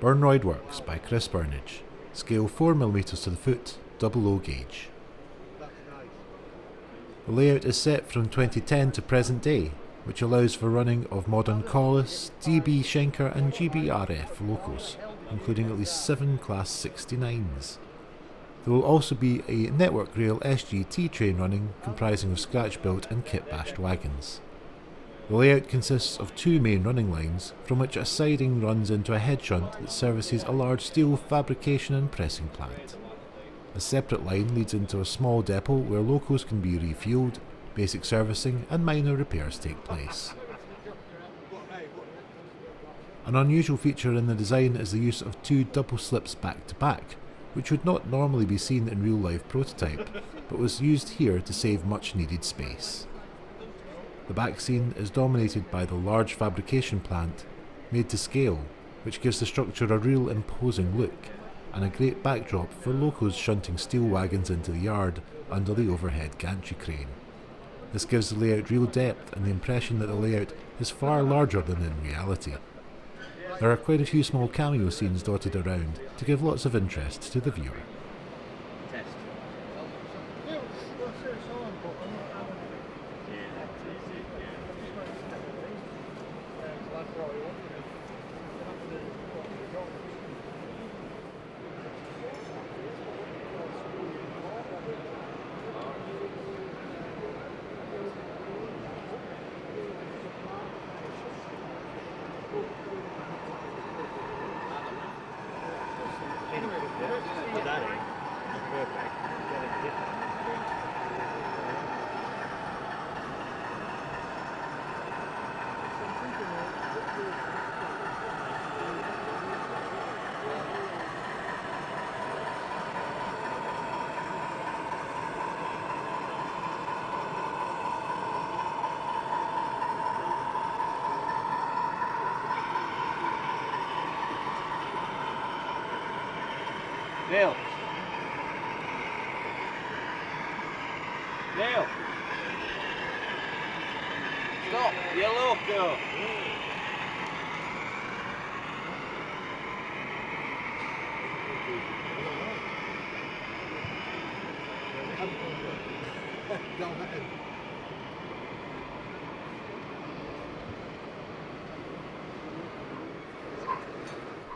Burnroyd Works by Chris Burnage. Scale 4mm to the foot, double O gauge. The layout is set from 2010 to present day, which allows for running of modern Collis, DB Schenker and GBRF locals, including at least 7 Class 69s. There will also be a Network Rail SGT train running, comprising of scratch-built and kit-bashed wagons. The layout consists of 2 main running lines, from which a siding runs into a head shunt that services a large steel fabrication and pressing plant. A separate line leads into a small depot where locals can be refuelled, basic servicing and minor repairs take place. An unusual feature in the design is the use of 2 double slips back to back, which would not normally be seen in real-life prototype, but was used here to save much needed space. The back scene is dominated by the large fabrication plant, made to scale, which gives the structure a real imposing look, and a great backdrop for locals shunting steel wagons into the yard under the overhead gantry crane. This gives the layout real depth and the impression that the layout is far larger than in reality. There are quite a few small cameo scenes dotted around to give lots of interest to the viewer. Neil. Neil. Stop, you're loco.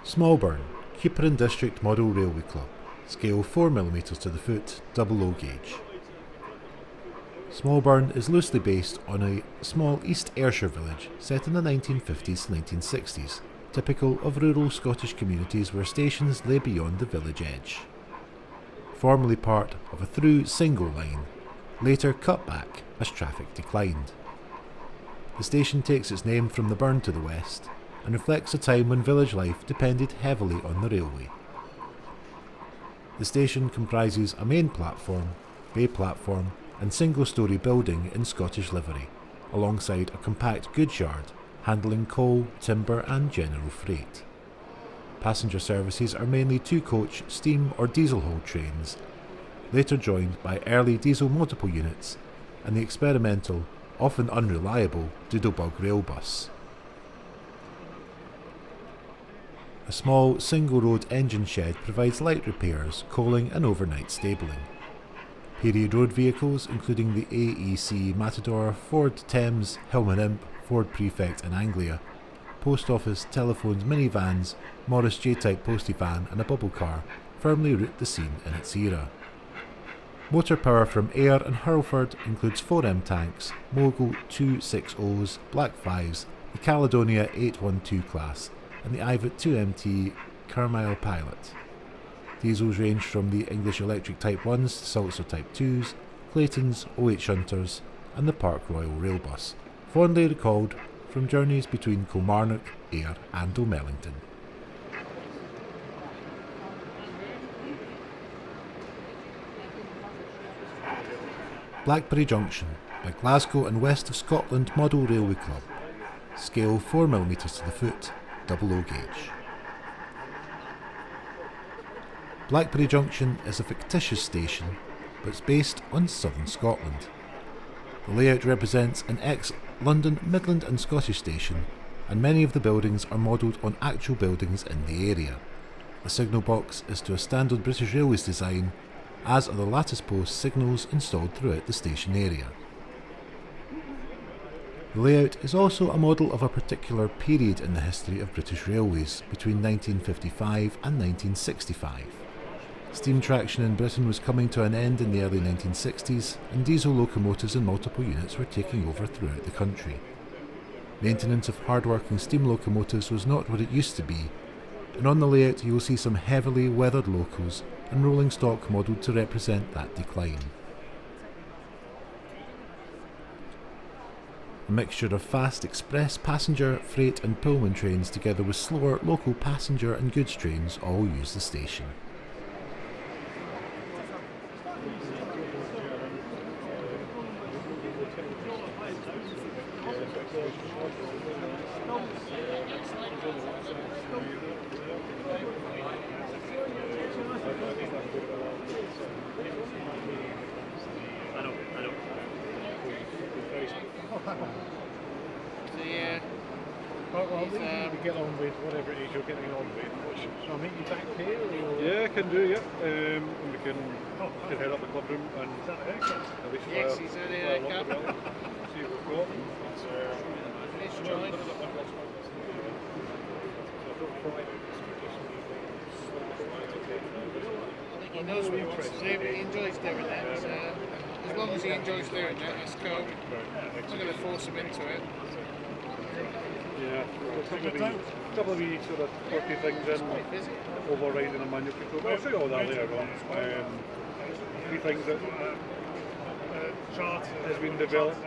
Smallburn, Cupar and District Model Railway Club, scale 4mm to the foot, double O gauge. Smallburn is loosely based on a small East Ayrshire village set in the 1950s to 1960s, typical of rural Scottish communities where stations lay beyond the village edge. Formerly part of a through single line, later cut back as traffic declined. The station takes its name from the burn to the west and reflects a time when village life depended heavily on the railway. The station comprises a main platform, bay platform and single-storey building in Scottish livery, alongside a compact goods yard handling coal, timber and general freight. Passenger services are mainly two-coach steam or diesel-hauled trains, later joined by early diesel multiple units and the experimental, often unreliable, Doodlebug rail bus. A small single-road engine shed provides light repairs, coaling and overnight stabling. Period road vehicles, including the AEC Matador, Ford Thames, Hillman Imp, Ford Prefect and Anglia, post office, telephones, minivans, Morris J-type postie van and a bubble car, firmly root the scene in its era. Motor power from Ayr and Hurlford includes 4M tanks, Mogul 260s, Black 5s, the Caledonia 812 class and the Ivat 2MT Carmyle Pilot. Diesels range from the English Electric Type 1s to Sulzer Type 2s, Clayton's, O8 Shunters and the Park Royal Rail Bus, fondly recalled from journeys between Kilmarnock, Ayr and O'Mellington. Blackberry Junction by Glasgow and West of Scotland Model Railway Club, scale 4mm to the foot, double O gauge. Blackberry Junction is a fictitious station, but it's based on southern Scotland. The layout represents an ex-London, Midland and Scottish station, and many of the buildings are modelled on actual buildings in the area. The signal box is to a standard British Railways design, as are the lattice post signals installed throughout the station area. The layout is also a model of a particular period in the history of British Railways, between 1955 and 1965. Steam traction in Britain was coming to an end in the early 1960s, and diesel locomotives in multiple units were taking over throughout the country. Maintenance of hard-working steam locomotives was not what it used to be, and on the layout you will see some heavily weathered locos and rolling stock modelled to represent that decline. A mixture of fast express passenger, freight and Pullman trains together with slower local passenger and goods trains all use the station. Get on with whatever it is you're getting on with. Shall I meet you back here? Or? Yeah, I can do, yeah. And we can head up the club room and at least yes, he's early see what we've got. I think he knows what he wants to do, but he enjoys doing it. So as long as he enjoys doing it, that's cool. I'm not going to force him into it. Yeah, a couple of wee sort of quirky things in, overriding a manual control. I'll show you all that later on. Three things that chart has been developed.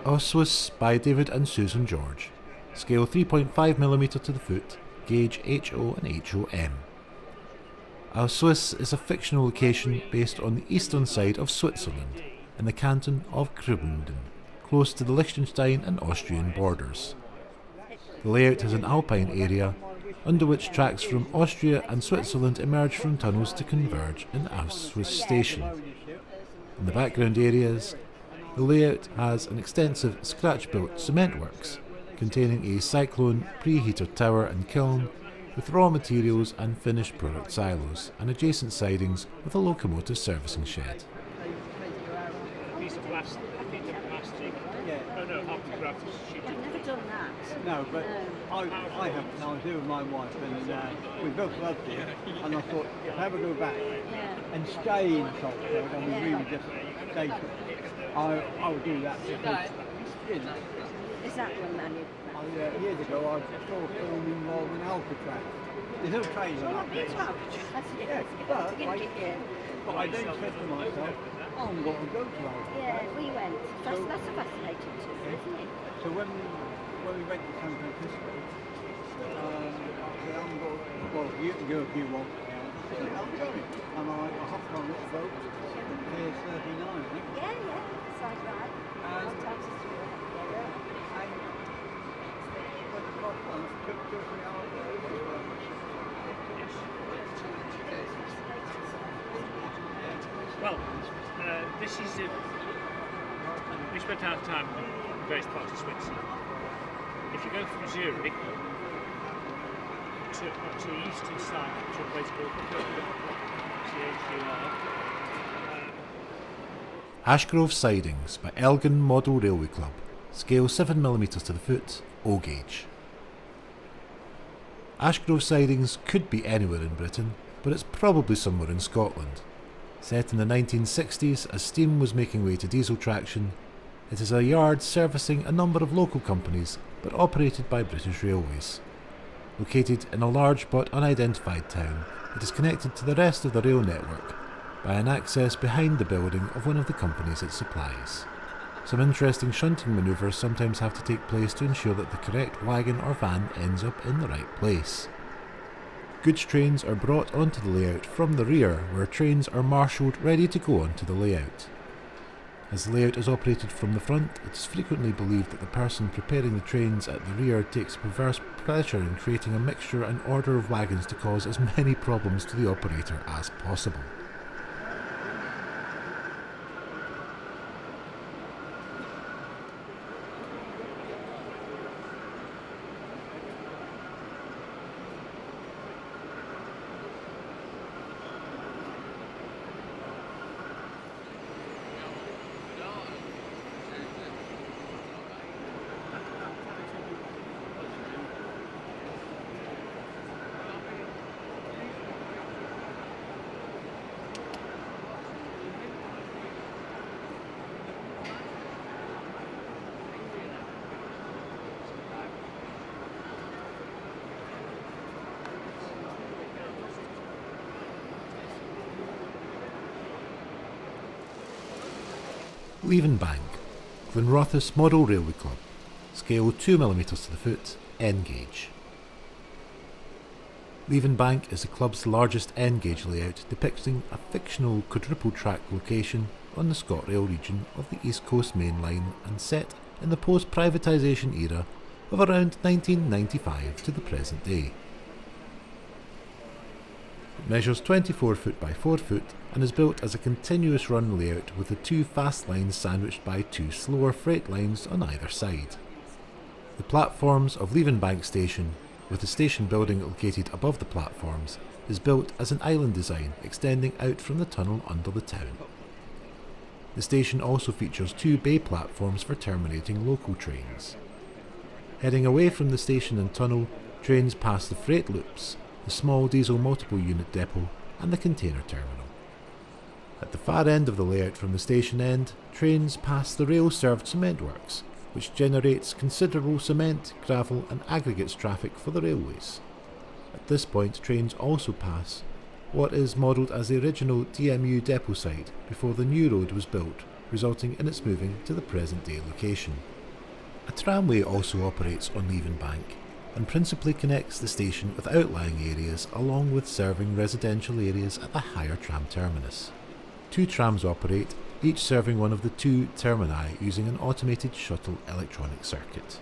Oswis by David and Susan George. scale 3.5mm to the foot, gauge HO and HOM. Our Swiss is a fictional location based on the eastern side of Switzerland, in the canton of Graubünden, close to the Liechtenstein and Austrian borders. The layout has an alpine area, under which tracks from Austria and Switzerland emerge from tunnels to converge in Swiss station. In the background areas, the layout has an extensive scratch-built cement works, containing a cyclone preheater tower and kiln, with raw materials and finished product silos, and adjacent sidings with a locomotive servicing shed. Piece of plastic. Yeah. Oh no, optograph sheet. I've never done that. No, but I haven't. I was here with my wife, and we both loved it. And I thought, if I ever go back and stay in Salford, and we really just stay put, I would do that. Because, you know, Is that your manual? years ago, I saw a film involving Alcatraz. There's no train on that bit. Yeah, But I then said to myself, I'm going to go to Alcatraz. yeah, we went. That's a fascinating too, isn't it? So when we went to San Francisco, I said, I'm going, well, you want to I said, I'm going. And I hopped on this boat, Pier 39, I think. Yeah, sounds right. And when the clock on, it took 2 or 3 hours. Well, this is we spent our time in various parts of Switzerland. If you go from Zurich to the eastern side to a place called Couling, Ashgrove Sidings by Elgin Model Railway Club, scale 7mm to the foot, O gauge. Ashgrove Sidings could be anywhere in Britain, but it's probably somewhere in Scotland. Set in the 1960s as steam was making way to diesel traction, it is a yard servicing a number of local companies but operated by British Railways. Located in a large but unidentified town, it is connected to the rest of the rail network by an access behind the building of one of the companies it supplies. Some interesting shunting manoeuvres sometimes have to take place to ensure that the correct wagon or van ends up in the right place. Goods trains are brought onto the layout from the rear, where trains are marshalled ready to go onto the layout. As the layout is operated from the front, it is frequently believed that the person preparing the trains at the rear takes perverse pleasure in creating a mixture and order of wagons to cause as many problems to the operator as possible. Leavenbank, Glenrothes Model Railway Club, scale 2mm to the foot, N gauge. Leavenbank is the club's largest N gauge layout, depicting a fictional quadruple track location on the ScotRail region of the East Coast Mainline and set in the post-privatisation era of around 1995 to the present day. It measures 24 foot by 4 foot and is built as a continuous run layout with the 2 fast lines sandwiched by 2 slower freight lines on either side. The platforms of Leavenbank Station, with the station building located above the platforms, is built as an island design extending out from the tunnel under the town. The station also features 2 bay platforms for terminating local trains. Heading away from the station and tunnel, trains pass the freight loops, the small diesel multiple unit depot and the container terminal. At the far end of the layout from the station end, trains pass the rail-served cement works, which generates considerable cement, gravel and aggregates traffic for the railways. At this point, trains also pass what is modelled as the original DMU depot site before the new road was built, resulting in its moving to the present day location. A tramway also operates on Leven Bank and principally connects the station with outlying areas along with serving residential areas at the higher tram terminus. 2 trams operate, each serving one of the 2 termini using an automated shuttle electronic circuit.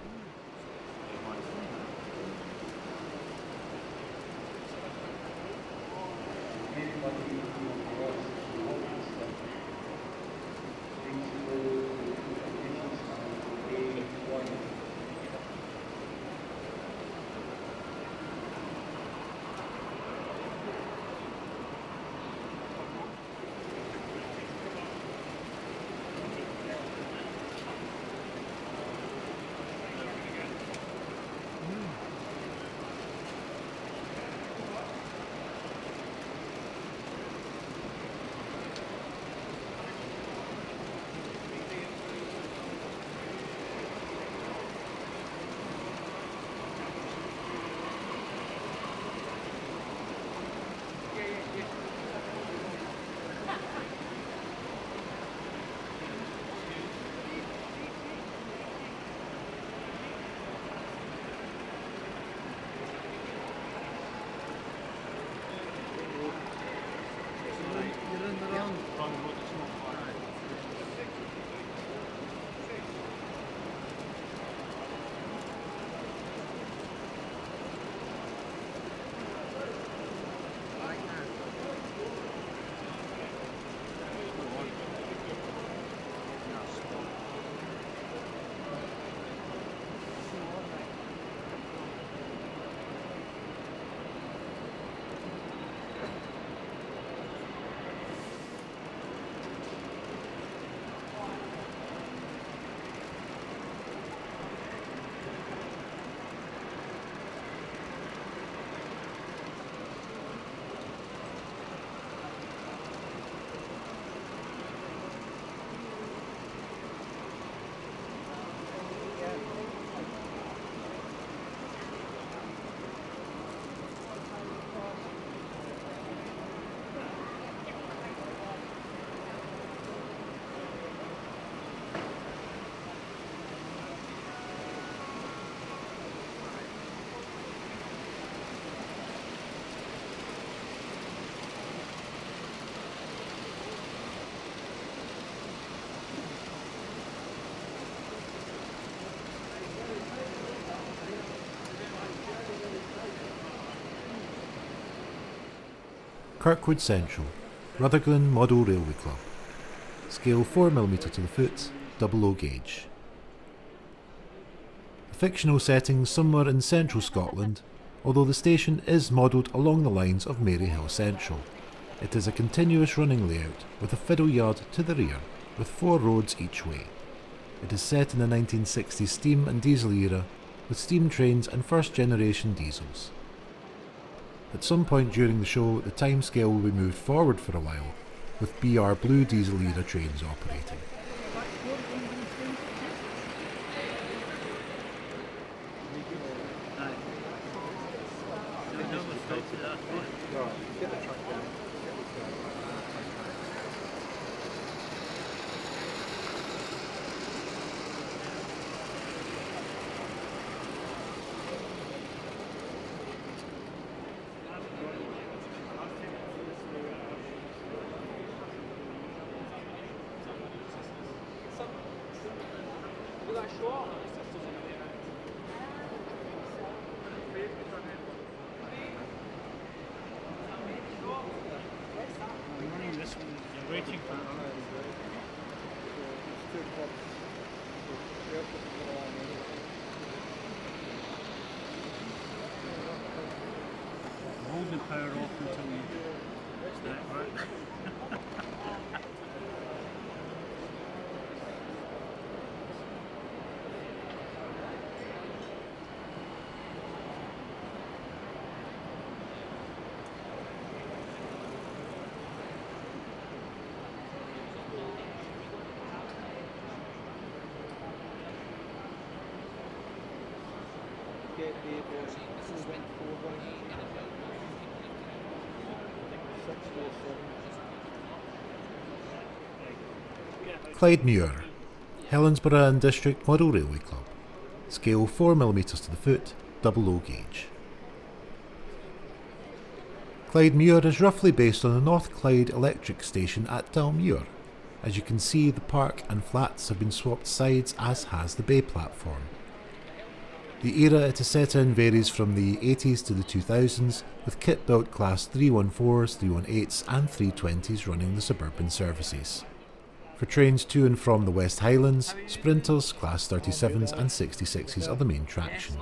Kirkwood Central, Rutherglen Model Railway Club. Scale 4mm to the foot, 00 gauge. A fictional setting somewhere in central Scotland, although the station is modelled along the lines of Maryhill Central. It is a continuous running layout with a fiddle yard to the rear, with 4 roads each way. It is set in the 1960s steam and diesel era, with steam trains and first generation diesels. At some point during the show, the timescale will be moved forward for a while, with BR Blue diesel era trains operating. Hold the power off until you start work. Clyde MRC, Helensburgh and District Model Railway Club. Scale 4mm to the foot, 00 gauge. Clyde Muir is roughly based on the North Clyde electric station at Dalmuir. As you can see, the park and flats have been swapped sides, as has the bay platform. The era it is set in varies from the 80s to the 2000s, with kit built class 314s, 318s and 320s running the suburban services. For trains to and from the West Highlands, Sprinters, class 37s and 66s are the main traction.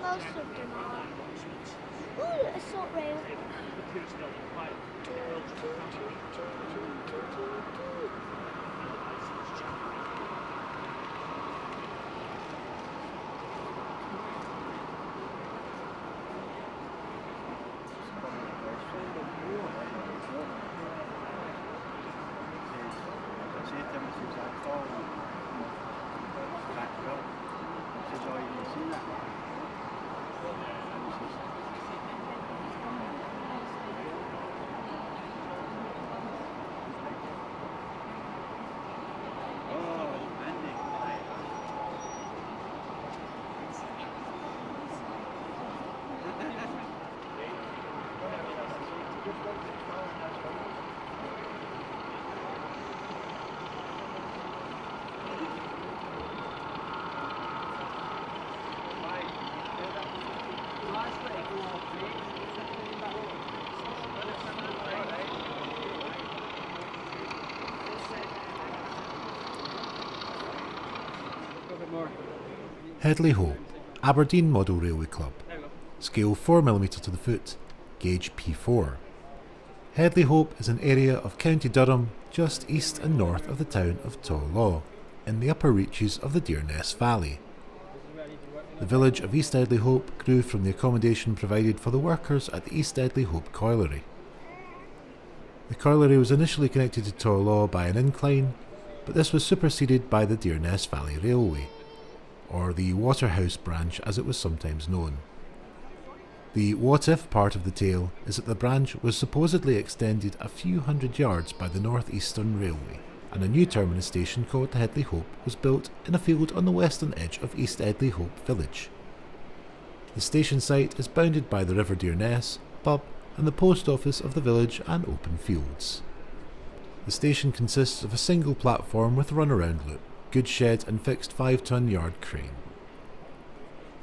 Most of them are. Ooh, assault rail. Headley Hope, Aberdeen Model Railway Club. Scale 4mm to the foot, gauge P4. Headley Hope is an area of County Durham just east and north of the town of Alloa, in the upper reaches of the Deerness Valley. The village of East Edley Hope grew from the accommodation provided for the workers at the East Edley Hope Colliery. The colliery was initially connected to Alloa by an incline, but this was superseded by the Deerness Valley Railway, or the Waterhouse branch as it was sometimes known. The what-if part of the tale is that the branch was supposedly extended a few hundred yards by the North Eastern Railway, and a new terminus station called Headley Hope was built in a field on the western edge of East Edley Hope village. The station site is bounded by the River Deerness, pub and the post office of the village and open fields. The station consists of a single platform with runaround loop, goods shed and fixed 5-ton yard crane.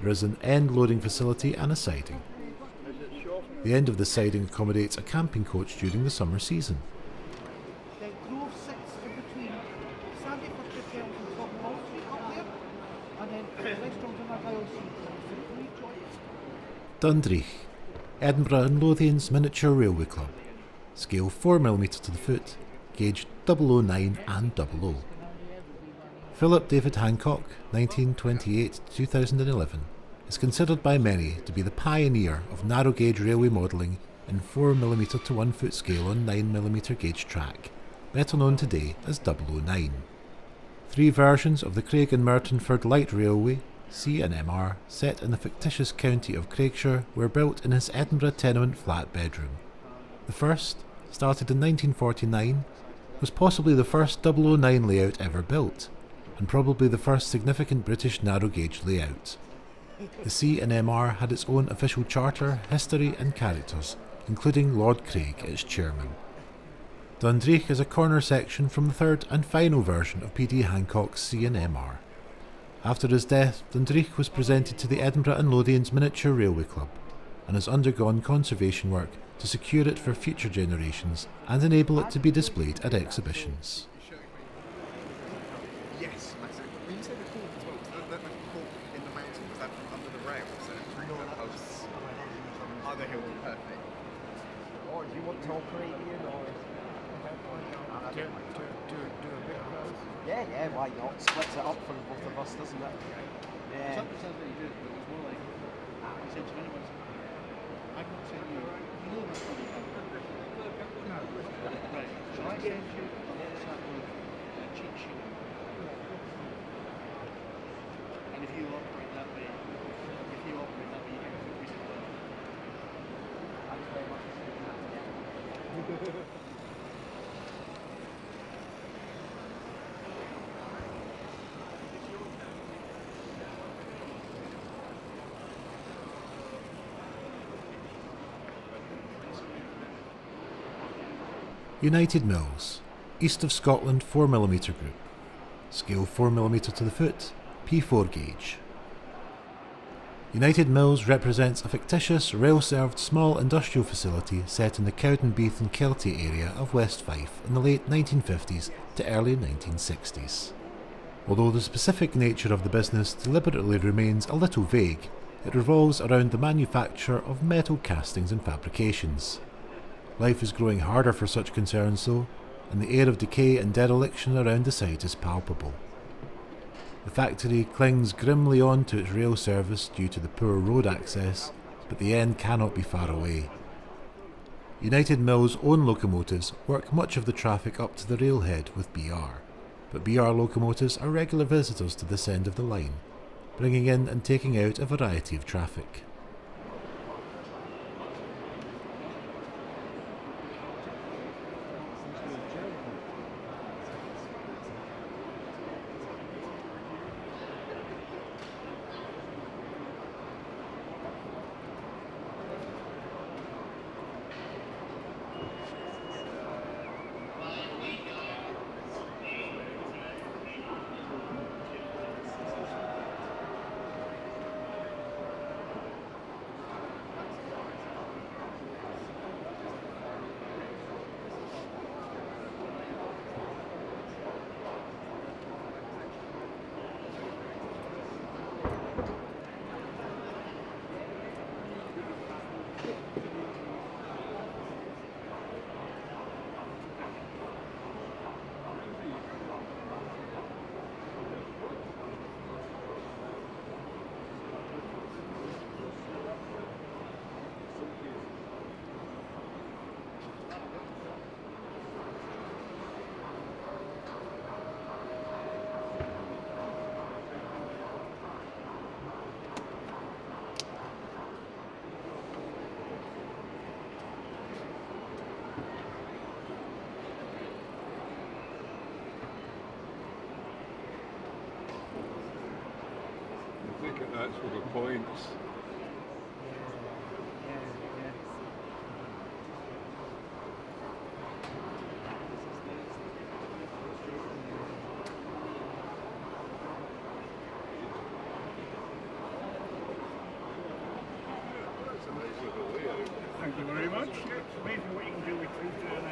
There is an end loading facility and a siding. The end of the siding accommodates a camping coach during the summer season. Dundreich, Edinburgh and Lothian's Miniature Railway Club. Scale 4mm to the foot, gauge 009 and 00. Philip David Hancock, 1928-2011, is considered by many to be the pioneer of narrow gauge railway modelling in 4mm to 1 foot scale on 9mm gauge track, better known today as 009. 3 versions of the Craig and Mertonford Light Railway, C and MR, set in the fictitious county of Craigshire, were built in his Edinburgh tenement flat bedroom. The first, started in 1949, was possibly the first 009 layout ever built, and probably the first significant British narrow gauge layout. The C and MR had its own official charter, history and characters, including Lord Craig, its chairman. Dundreich is a corner section from the third and final version of P.D. Hancock's C and MR. After his death, Dundreich was presented to the Edinburgh and Lothians Miniature Railway Club, and has undergone conservation work to secure it for future generations and enable it to be displayed at exhibitions. Yes, when you say the cork as well, that cork in the mountain, was that from under the rail? So it's through the posts, other hill, perfect. Or do you want tall Caribbean or do a bit of both? Yeah, why not? Splits it up for both of us, doesn't it? Yeah. Sounds like you did, but it was more like he said to anyone, I've not seen you. You know this one. Right. So I send you a WhatsApp with a cheat sheet. And if you operate that way, you can increase it. Thanks very much. United Mills, east of Scotland 4mm group, scale 4mm to the foot, P4 gauge. United Mills represents a fictitious rail-served small industrial facility set in the Cowdenbeath and Kelty area of West Fife in the late 1950s to early 1960s. Although the specific nature of the business deliberately remains a little vague, it revolves around the manufacture of metal castings and fabrications. Life is growing harder for such concerns though, and the air of decay and dereliction around the site is palpable. The factory clings grimly on to its rail service due to the poor road access, but the end cannot be far away. United Mills' own locomotives work much of the traffic up to the railhead with BR, but BR locomotives are regular visitors to this end of the line, bringing in and taking out a variety of traffic. That's for the points. Thank you very much. It's amazing what you can do with 2 turn.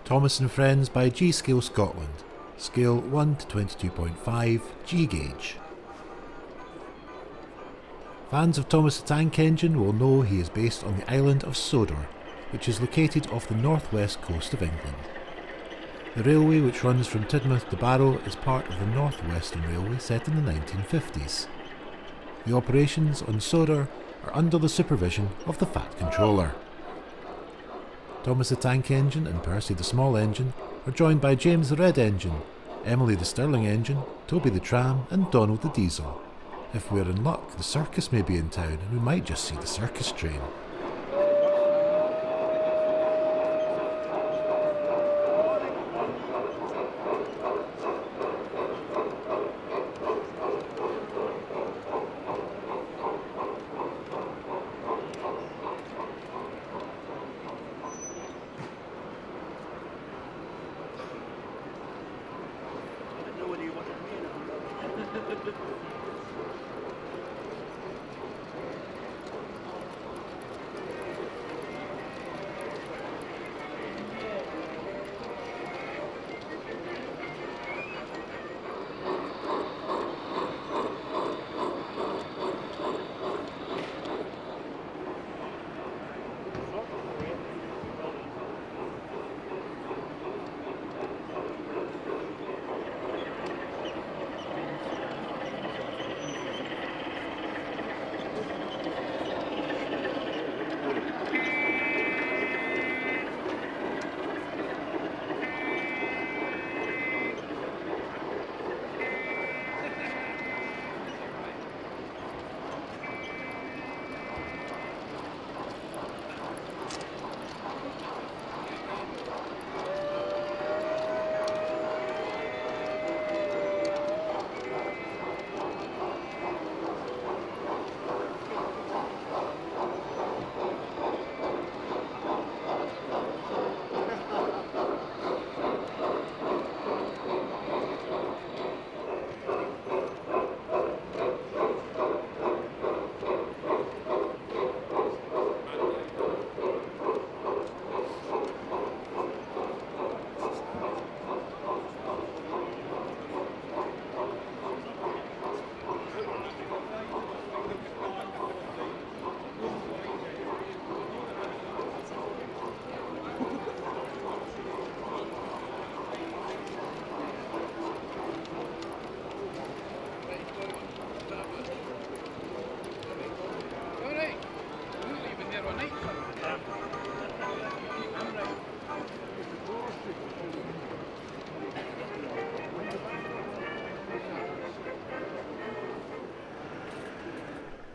Thomas and Friends by G-Scale Scotland, scale 1 to 22.5, G-gauge. Fans of Thomas the Tank Engine will know he is based on the island of Sodor, which is located off the northwest coast of England. The railway which runs from Tidmouth to Barrow is part of the North Western Railway set in the 1950s. The operations on Sodor are under the supervision of the Fat Controller. Thomas the Tank Engine and Percy the Small Engine are joined by James the Red Engine Emily the Stirling engine, Toby the tram, and Donald the diesel. If we're in luck, the circus may be in town and we might just see the circus train.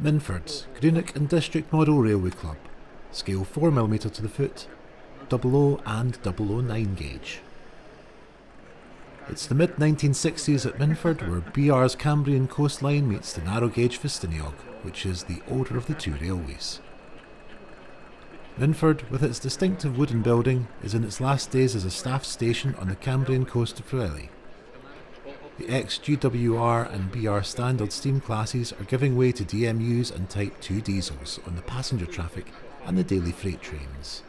Minford's Greenock and District Model Railway Club, scale 4mm to the foot, 00 and 009 gauge. It's the mid-1960s at Minford where BR's Cambrian coastline meets the narrow gauge Fistiniog, which is the older of the two railways. Minford, with its distinctive wooden building, is in its last days as a staff station on the Cambrian coast of Railay. The ex-GWR and BR standard steam classes are giving way to DMUs and Type 2 diesels on the passenger traffic and the daily freight trains.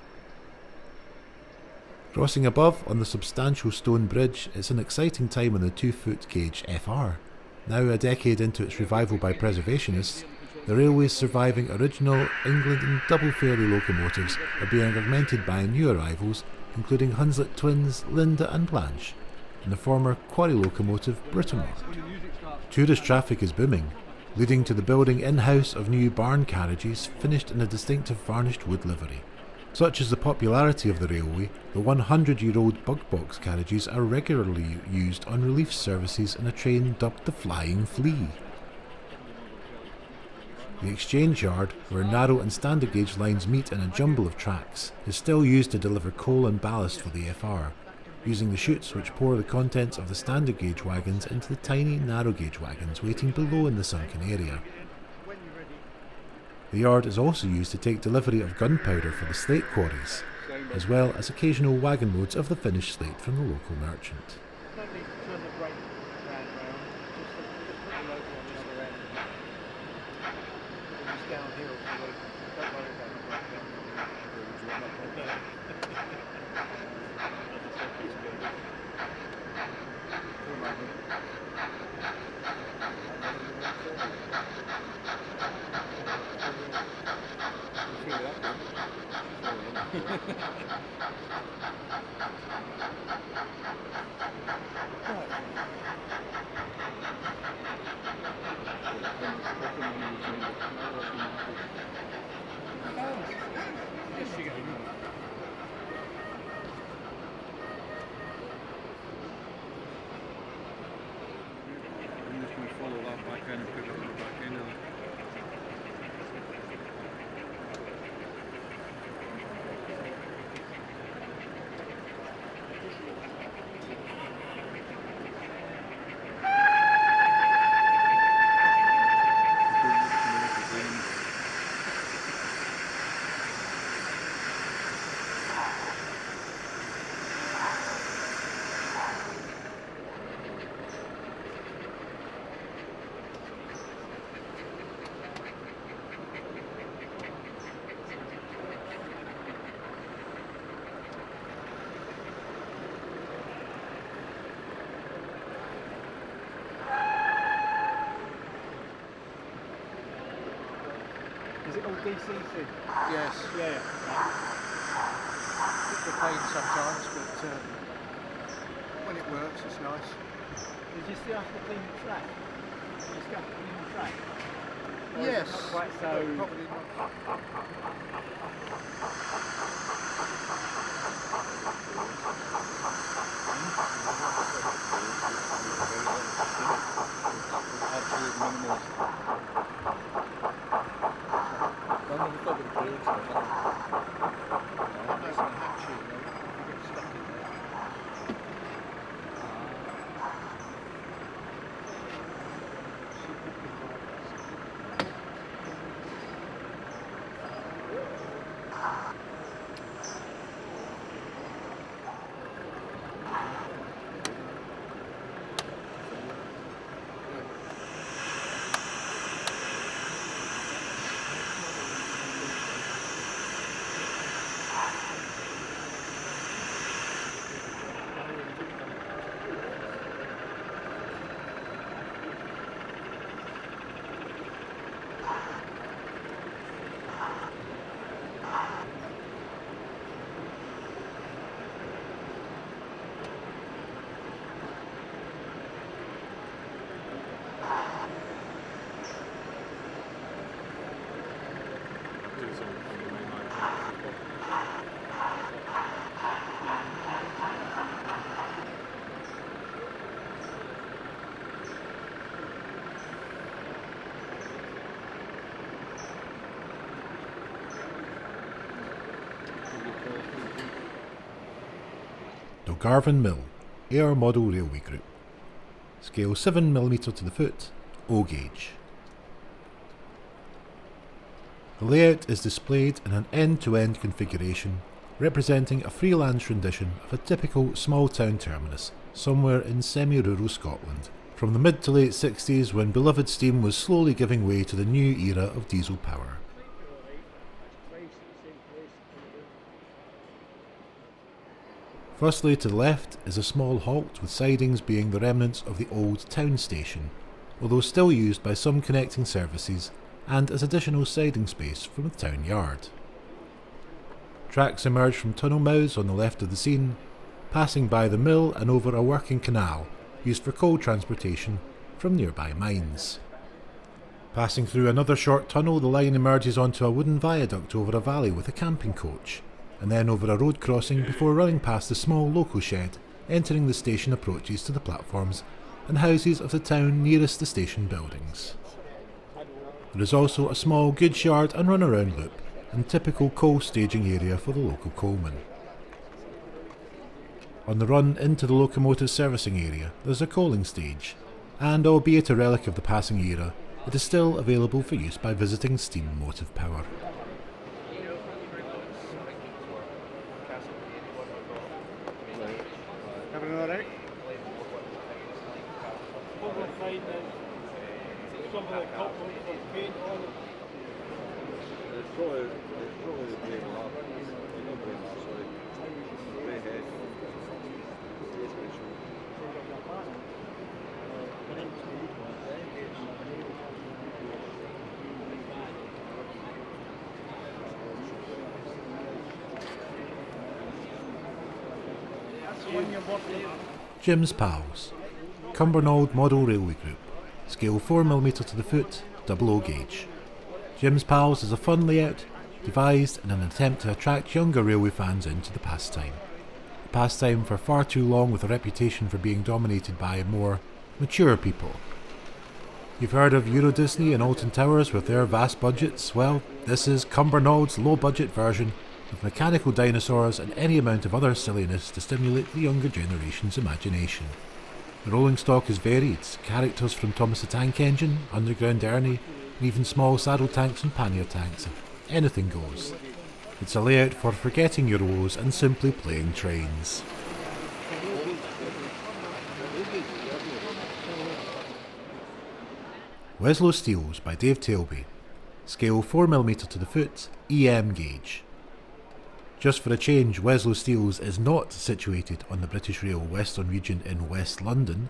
Crossing above on the substantial stone bridge, it's an exciting time on the 2-foot gauge FR. Now a decade into its revival by preservationists, the railway's surviving original England and double fairley locomotives are being augmented by new arrivals, including Hunslet twins Linda and Blanche, and the former quarry locomotive Britomart. Tourist traffic is booming, leading to the building in-house of new barn carriages finished in a distinctive varnished wood livery. Such is the popularity of the railway, the 100-year-old bug box carriages are regularly used on relief services in a train dubbed the Flying Flea. The exchange yard, where narrow and standard gauge lines meet in a jumble of tracks, is still used to deliver coal and ballast for the FR, using the chutes which pour the contents of the standard gauge wagons into the tiny narrow gauge wagons waiting below in the sunken area. The yard is also used to take delivery of gunpowder for the slate quarries, as well as occasional wagon loads of the finished slate from the local merchant. back in and put it back in. Is it all DCC? Yes. Yeah. It's a pain sometimes, but when it works, it's nice. Did you still have to clean the track? You still have to clean the track? Or is it Yes. not quite so. But probably not. Absolute minimal. None of the public fields are That's a hatchet, though. You get stuck in there. Garvan Mill, AR Model Railway Group. Scale 7mm to the foot, O gauge. The layout is displayed in an end-to-end configuration representing a freelance rendition of a typical small town terminus somewhere in semi-rural Scotland, from the mid to late 60s when beloved steam was slowly giving way to the new era of diesel power. Firstly, to the left is a small halt with sidings being the remnants of the old town station, although still used by some connecting services and as additional siding space from the town yard. Tracks emerge from tunnel mouths on the left of the scene, passing by the mill and over a working canal used for coal transportation from nearby mines. Passing through another short tunnel, the line emerges onto a wooden viaduct over a valley with a camping coach, and then over a road crossing before running past the small local shed, entering the station approaches to the platforms and houses of the town nearest the station buildings. There is also a small goods yard and runaround loop and typical coal staging area for the local coalmen. On the run into the locomotive servicing area there is a coaling stage, and albeit a relic of the passing era, it is still available for use by visiting steam motive power. Having all right? What we'll find is some of the couplings of paint on it. It's probably the grey lab. Not grey lab, sorry. Grey head. Jim's Pals, Cumbernauld Model Railway Group, scale 4mm to the foot, double O gauge. Jim's Pals is a fun layout devised in an attempt to attract younger railway fans into the pastime. A pastime for far too long with a reputation for being dominated by more mature people. You've heard of Euro Disney and Alton Towers with their vast budgets? Well, this is Cumbernaulds' low-budget version with mechanical dinosaurs and any amount of other silliness to stimulate the younger generation's imagination. The rolling stock is varied, characters from Thomas the Tank Engine, Underground Ernie, and even small saddle tanks and pannier tanks. Anything goes. It's a layout for forgetting your woes and simply playing trains. Weslow Steels by Dave Tailby. Scale 4mm to the foot, EM gauge. Just for a change, Weslow Steels is not situated on the British Rail Western region in West London.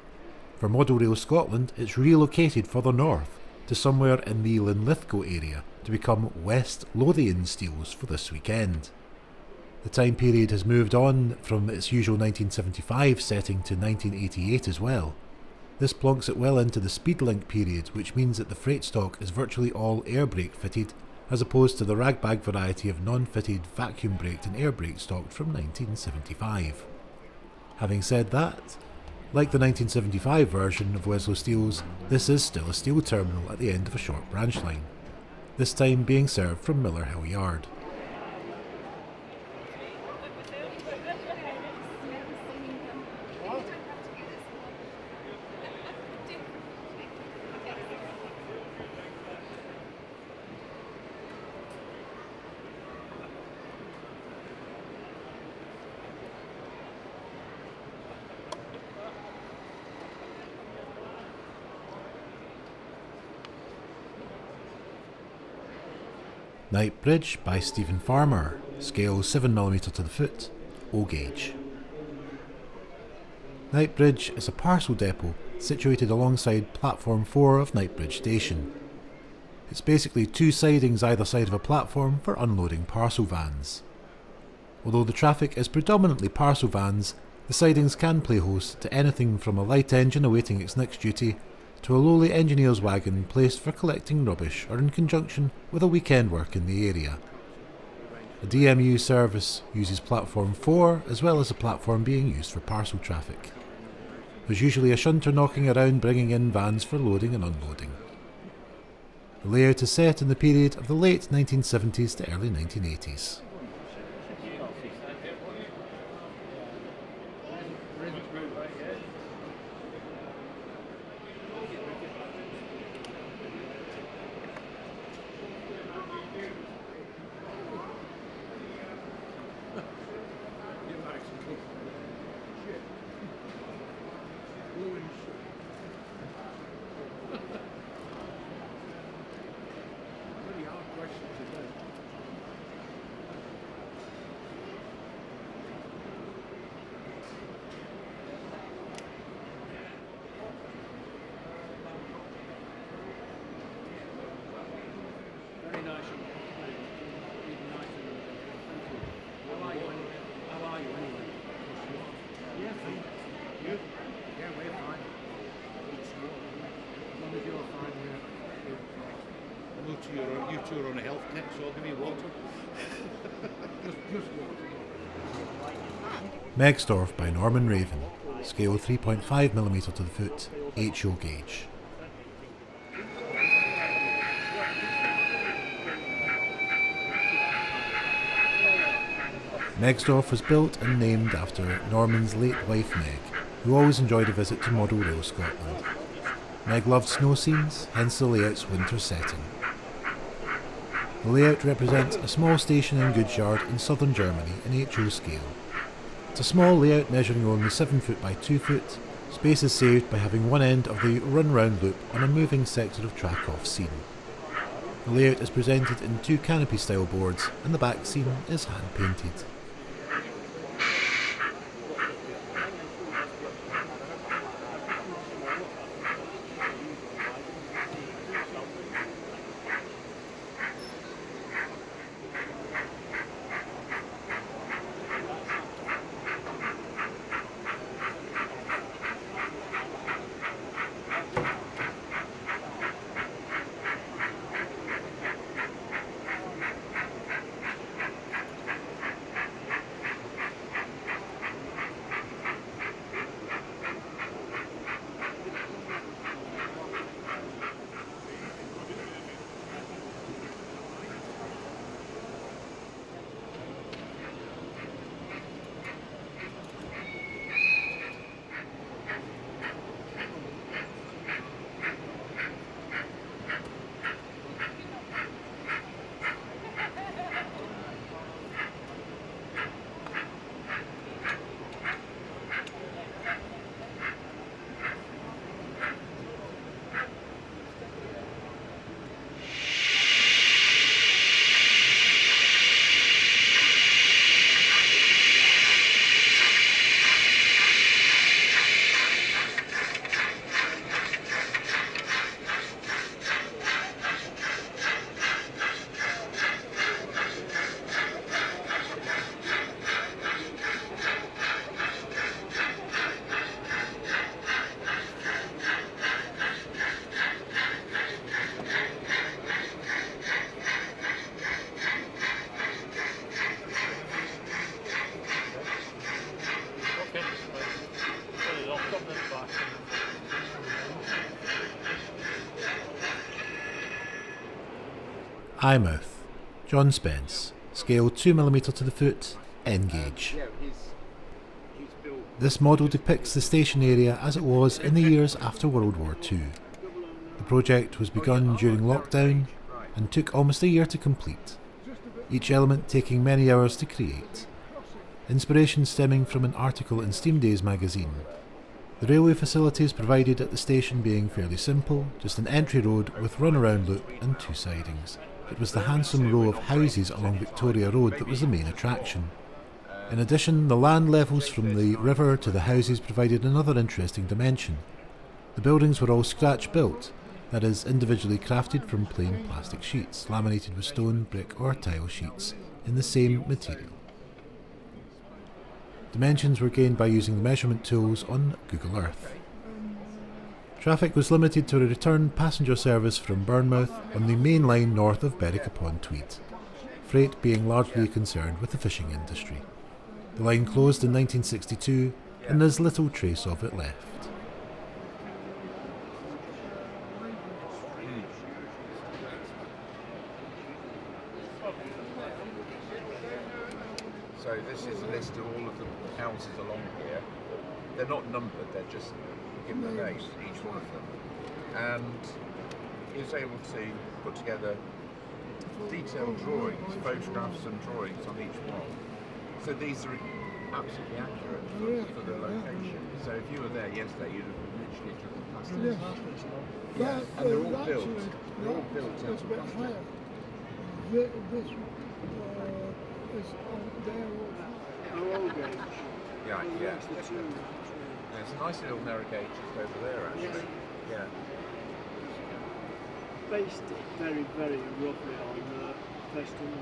For Model Rail Scotland, it's relocated further north to somewhere in the Linlithgow area to become West Lothian Steels for this weekend. The time period has moved on from its usual 1975 setting to 1988 as well. This plonks it well into the Speedlink period, which means that the freight stock is virtually all air brake fitted, as opposed to the ragbag variety of non-fitted vacuum braked and air brake stock from 1975. Having said that, like the 1975 version of Weslow Steels, this is still a steel terminal at the end of a short branch line, this time being served from Miller Hill Yard. Knightbridge by Stephen Farmer, scale 7mm to the foot, O gauge. Knightbridge is a parcel depot situated alongside platform 4 of Knightbridge Station. It's basically two sidings either side of a platform for unloading parcel vans. Although the traffic is predominantly parcel vans, the sidings can play host to anything from a light engine awaiting its next duty to a lowly engineer's wagon placed for collecting rubbish or in conjunction with a weekend work in the area. A DMU service uses platform 4 as well as a platform being used for parcel traffic. There's usually a shunter knocking around bringing in vans for loading and unloading. The layout is set in the period of the late 1970s to early 1980s. You two are on a health tip, so I'll give you water. Megsdorf by Norman Raven, scale 3.5mm to the foot, HO gauge. Megsdorf was built and named after Norman's late wife Meg, who always enjoyed a visit to Model Rail Scotland. Meg loved snow scenes, hence the layout's winter setting. The layout represents a small station and goods yard in southern Germany in HO scale. It's a small layout measuring only 7 foot by 2 foot. Space is saved by having one end of the run-round loop on a moving sector of track off scene. The layout is presented in 2 canopy style boards and the back scene is hand painted. Eyemouth, John Spence, scale 2mm to the foot, N gauge. This model depicts the station area as it was in the years after World War II. The project was begun during lockdown and took almost a year to complete, each element taking many hours to create. Inspiration stemming from an article in Steam Days magazine. The railway facilities provided at the station being fairly simple, just an entry road with runaround loop and 2 sidings. It was the handsome row of houses along Victoria Road that was the main attraction. In addition, the land levels from the river to the houses provided another interesting dimension. The buildings were all scratch built, that is, individually crafted from plain plastic sheets, laminated with stone, brick or tile sheets in the same material. Dimensions were gained by using the measurement tools on Google Earth. Traffic was limited to a return passenger service from Bournemouth on the main line north of Berwick-upon-Tweed, freight being largely concerned with the fishing industry. The line closed in 1962 and there's little trace of it left. So this is a list of all of the houses along here. They're not numbered, they're just given a name, each one of them. And he was able to put together detailed drawings, photographs and drawings on each one. So these are absolutely accurate for the location. So if you were there yesterday, you'd have literally driven past this. Yeah, and they're all built. They're all built out of plastic. Yeah, yeah. There's a nice little narrow gauge just over there, actually. Yeah. Based it very, very roughly on Western.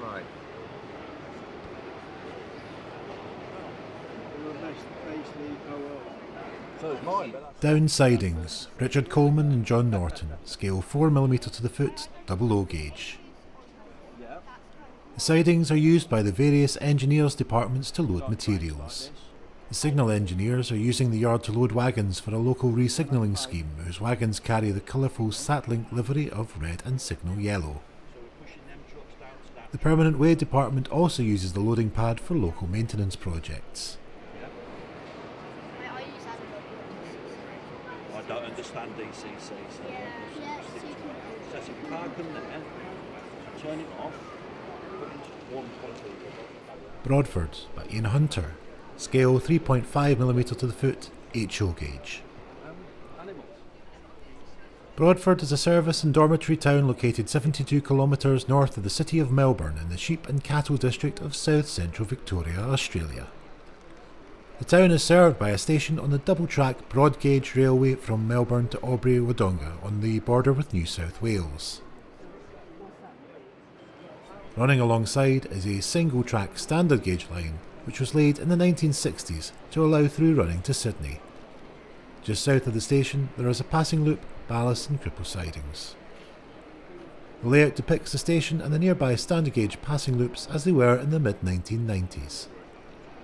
Right. So it's mine. Down sidings, Richard Coleman and John Norton, scale 4mm to the foot, 00 gauge. The sidings are used by the various engineers departments to load materials. The signal engineers are using the yard to load wagons for a local re-signalling scheme whose wagons carry the colourful Satlink livery of red and signal yellow. The permanent way department also uses the loading pad for local maintenance projects. I don't understand DCC, so if you park them there, turn it off, put it into 1.2. Broadford by Ian Hunter, scale 3.5mm to the foot, HO gauge. Broadford is a service and dormitory town located 72 kilometres north of the city of Melbourne in the sheep and cattle district of south central Victoria, Australia. The town is served by a station on the double-track broad gauge railway from Melbourne to Albury-Wodonga on the border with New South Wales. Running alongside is a single-track standard gauge line which was laid in the 1960s to allow through running to Sydney. Just south of the station there is a passing loop, ballast and cripple sidings. The layout depicts the station and the nearby standard gauge passing loops as they were in the mid-1990s.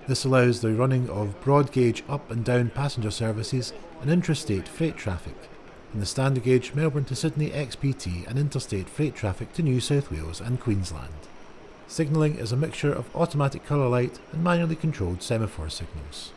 This allows the running of broad gauge up and down passenger services and intrastate freight traffic, and the standard gauge Melbourne to Sydney XPT and interstate freight traffic to New South Wales and Queensland. Signalling is a mixture of automatic colour light and manually controlled semaphore signals.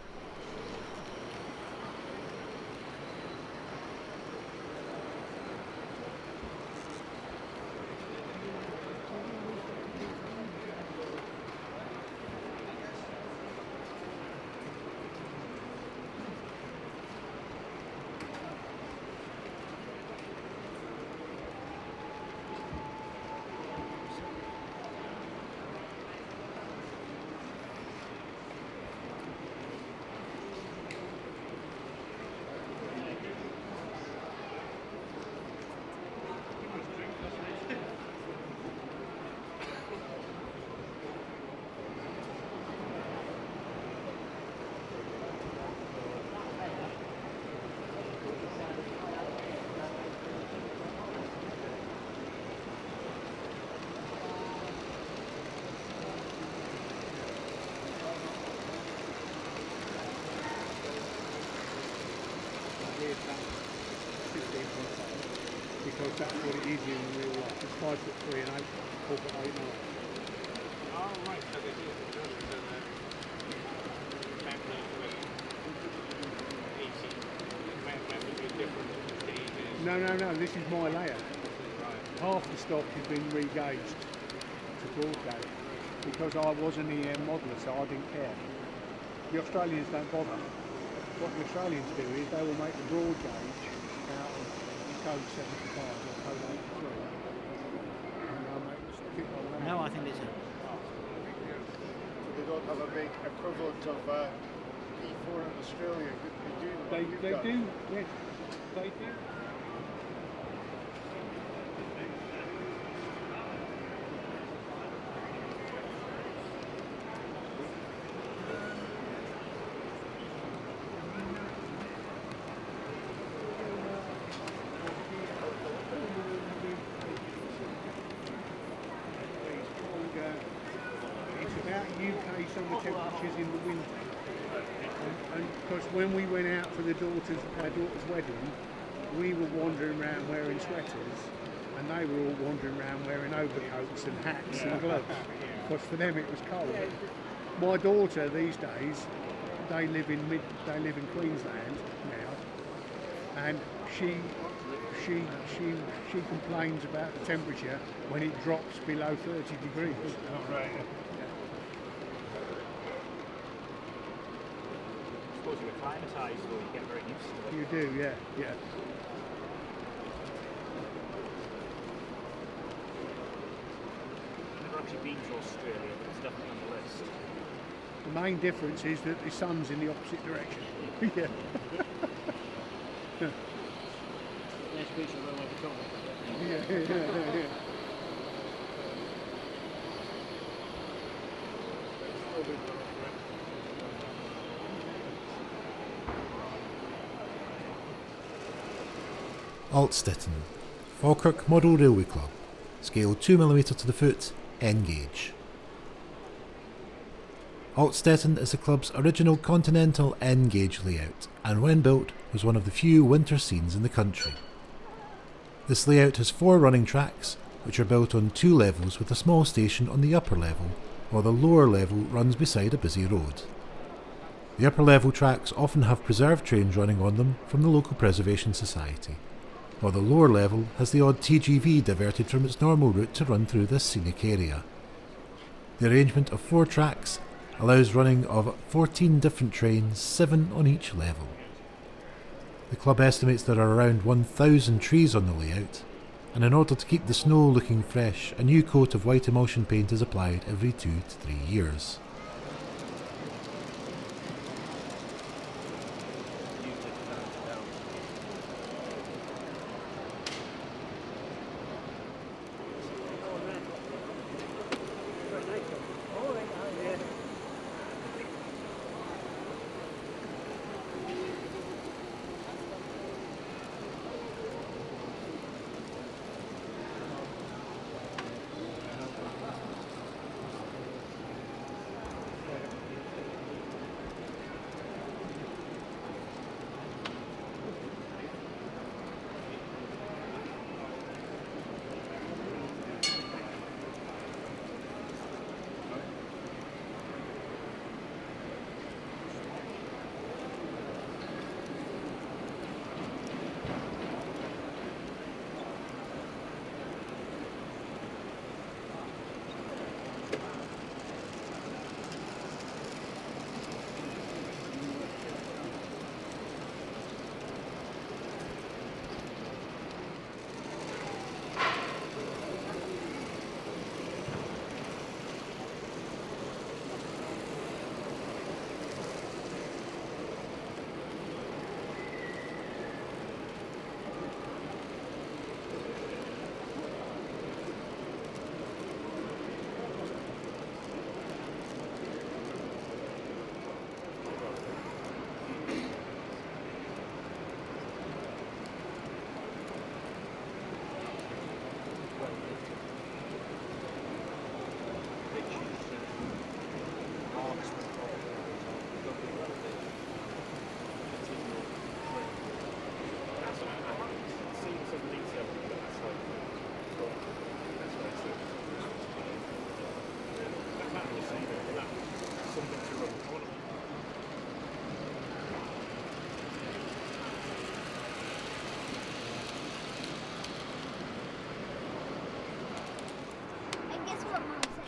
because that's what it is in real life. It's 5'3" and 4'8" and a half. Oh, right, so they do the members of 18 members with different stages. No, this is my layout. Right. Half the stock has been re-gauged to broad gauge because I was an EM modeller, so I didn't care. The Australians don't bother. What the Australians do is they will make the broad gauge out of code 75 or code 83. And they'll make the stick on that. No, I think it's a. So they don't have a big equivalent of E4 in Australia. They do, yes, they do. UK summer temperatures in the winter, and because when we went out for our daughter's wedding, we were wandering around wearing sweaters, and they were all wandering around wearing overcoats and hats and gloves, because for them it was cold. My daughter these days, they live in Queensland now, and she complains about the temperature when it drops below 30 degrees. Oh, right. I suppose you acclimatise, so you get very used to it. You do, yeah. I've never actually been to Australia, but it's definitely on the list. The main difference is that the sun's in the opposite direction. Yeah. There's a piece of railway patrol. Yeah. Altstettin, Falkirk Model Railway Club, scale 2mm to the foot, N gauge. Altstettin is the club's original continental N gauge layout, and when built was one of the few winter scenes in the country. This layout has 4 running tracks, which are built on 2 levels with a small station on the upper level, while the lower level runs beside a busy road. The upper level tracks often have preserved trains running on them from the local Preservation Society, while the lower level has the odd TGV diverted from its normal route to run through this scenic area. The arrangement of 4 tracks allows running of 14 different trains, 7 on each level. The club estimates there are around 1,000 trees on the layout, and in order to keep the snow looking fresh, a new coat of white emulsion paint is applied every 2 to 3 years.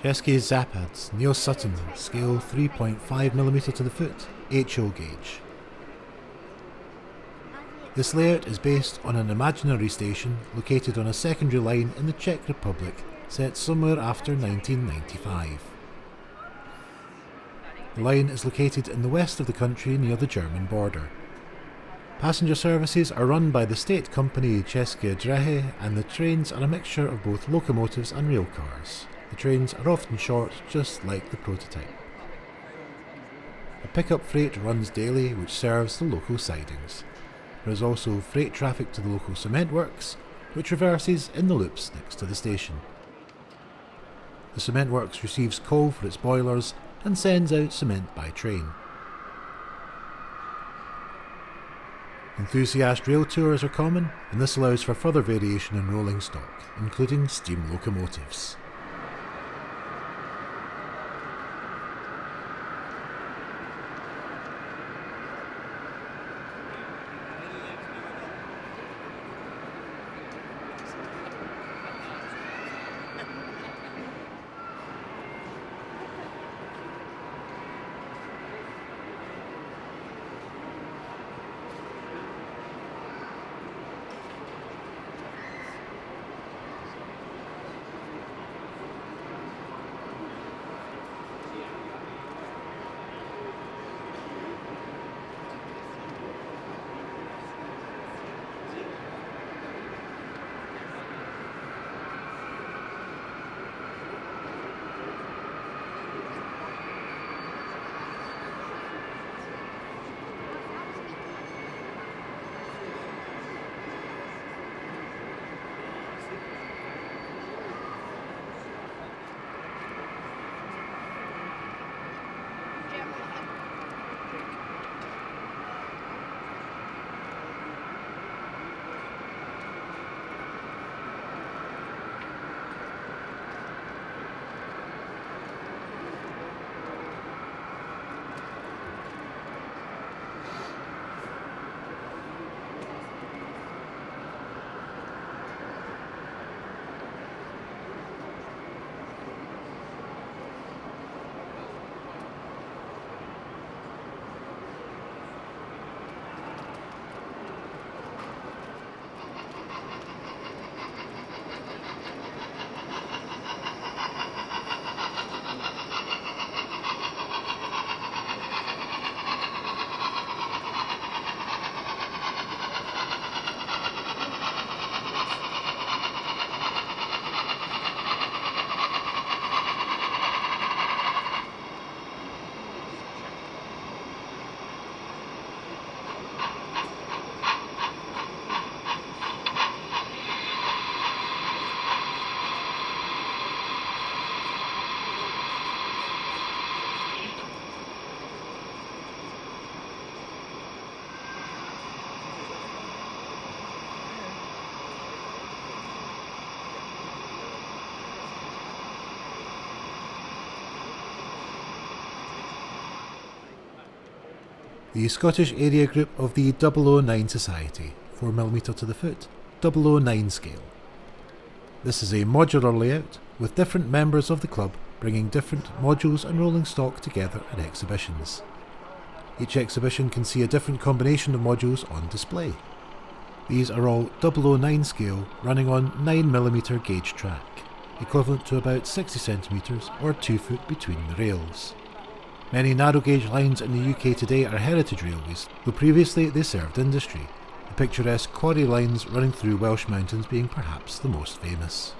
Chesky Zapads, Neil Sutton, scale 3.5mm to the foot, HO gauge. This layout is based on an imaginary station located on a secondary line in the Czech Republic set somewhere after 1995. The line is located in the west of the country near the German border. Passenger services are run by the state company České dráhy, and the trains are a mixture of both locomotives and rail cars. The trains are often short, just like the prototype. A pickup freight runs daily which serves the local sidings. There is also freight traffic to the local cement works, which reverses in the loops next to the station. The cement works receives coal for its boilers and sends out cement by train. Enthusiast rail tours are common, and this allows for further variation in rolling stock, including steam locomotives. The Scottish area group of the 009 Society, 4mm to the foot, 009 scale. This is a modular layout with different members of the club bringing different modules and rolling stock together at exhibitions. Each exhibition can see a different combination of modules on display. These are all 009 scale running on 9mm gauge track, equivalent to about 60cm or 2 foot between the rails. Many narrow gauge lines in the UK today are heritage railways, though previously they served industry, the picturesque quarry lines running through Welsh mountains being perhaps the most famous.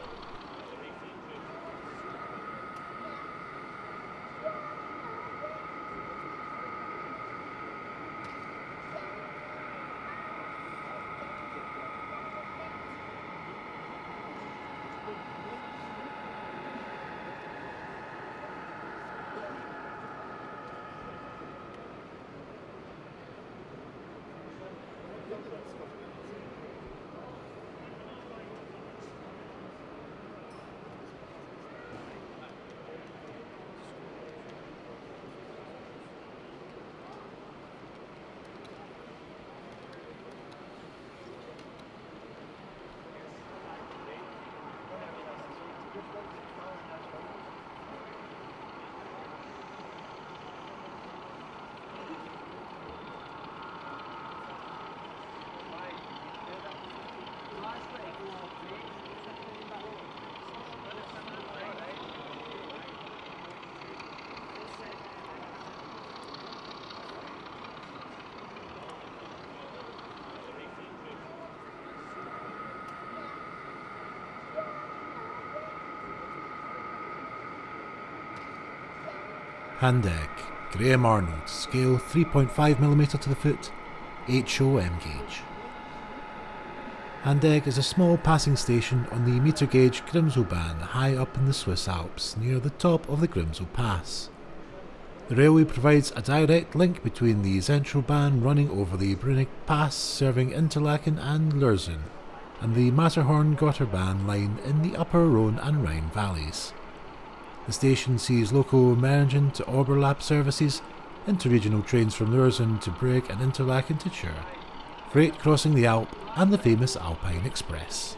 Handegg, Graham Arnold, scale 3.5mm to the foot, HOM gauge. Handegg is a small passing station on the metre gauge Grimselbahn high up in the Swiss Alps near the top of the Grimsel Pass. The railway provides a direct link between the Zentralbahn running over the Brunig Pass serving Interlaken and Lürzen and the Matterhorn-Gotterbahn line in the upper Rhone and Rhine valleys. The station sees local Meringen to Oberlap services, interregional trains from Lürzen to Brugg and Interlaken to Chur, freight crossing the Alp and the famous Alpine Express.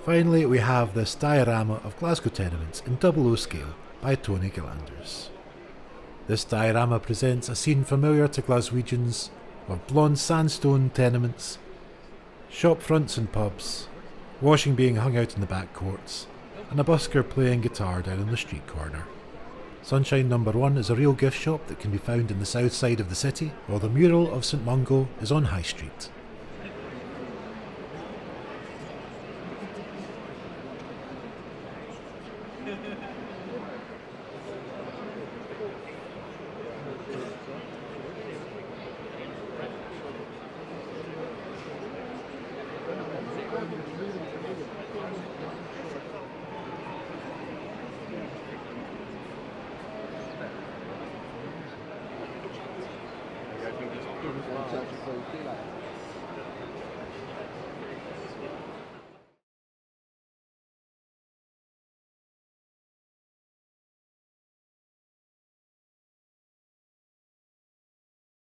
Finally, we have this diorama of Glasgow tenements in 00 scale by Tony Gillanders. This diorama presents a scene familiar to Glaswegians of blonde sandstone tenements, shop fronts and pubs, washing being hung out in the back courts, and a busker playing guitar down on the street corner. Sunshine No. 1 is a real gift shop that can be found in the south side of the city, while the mural of St Mungo is on High Street.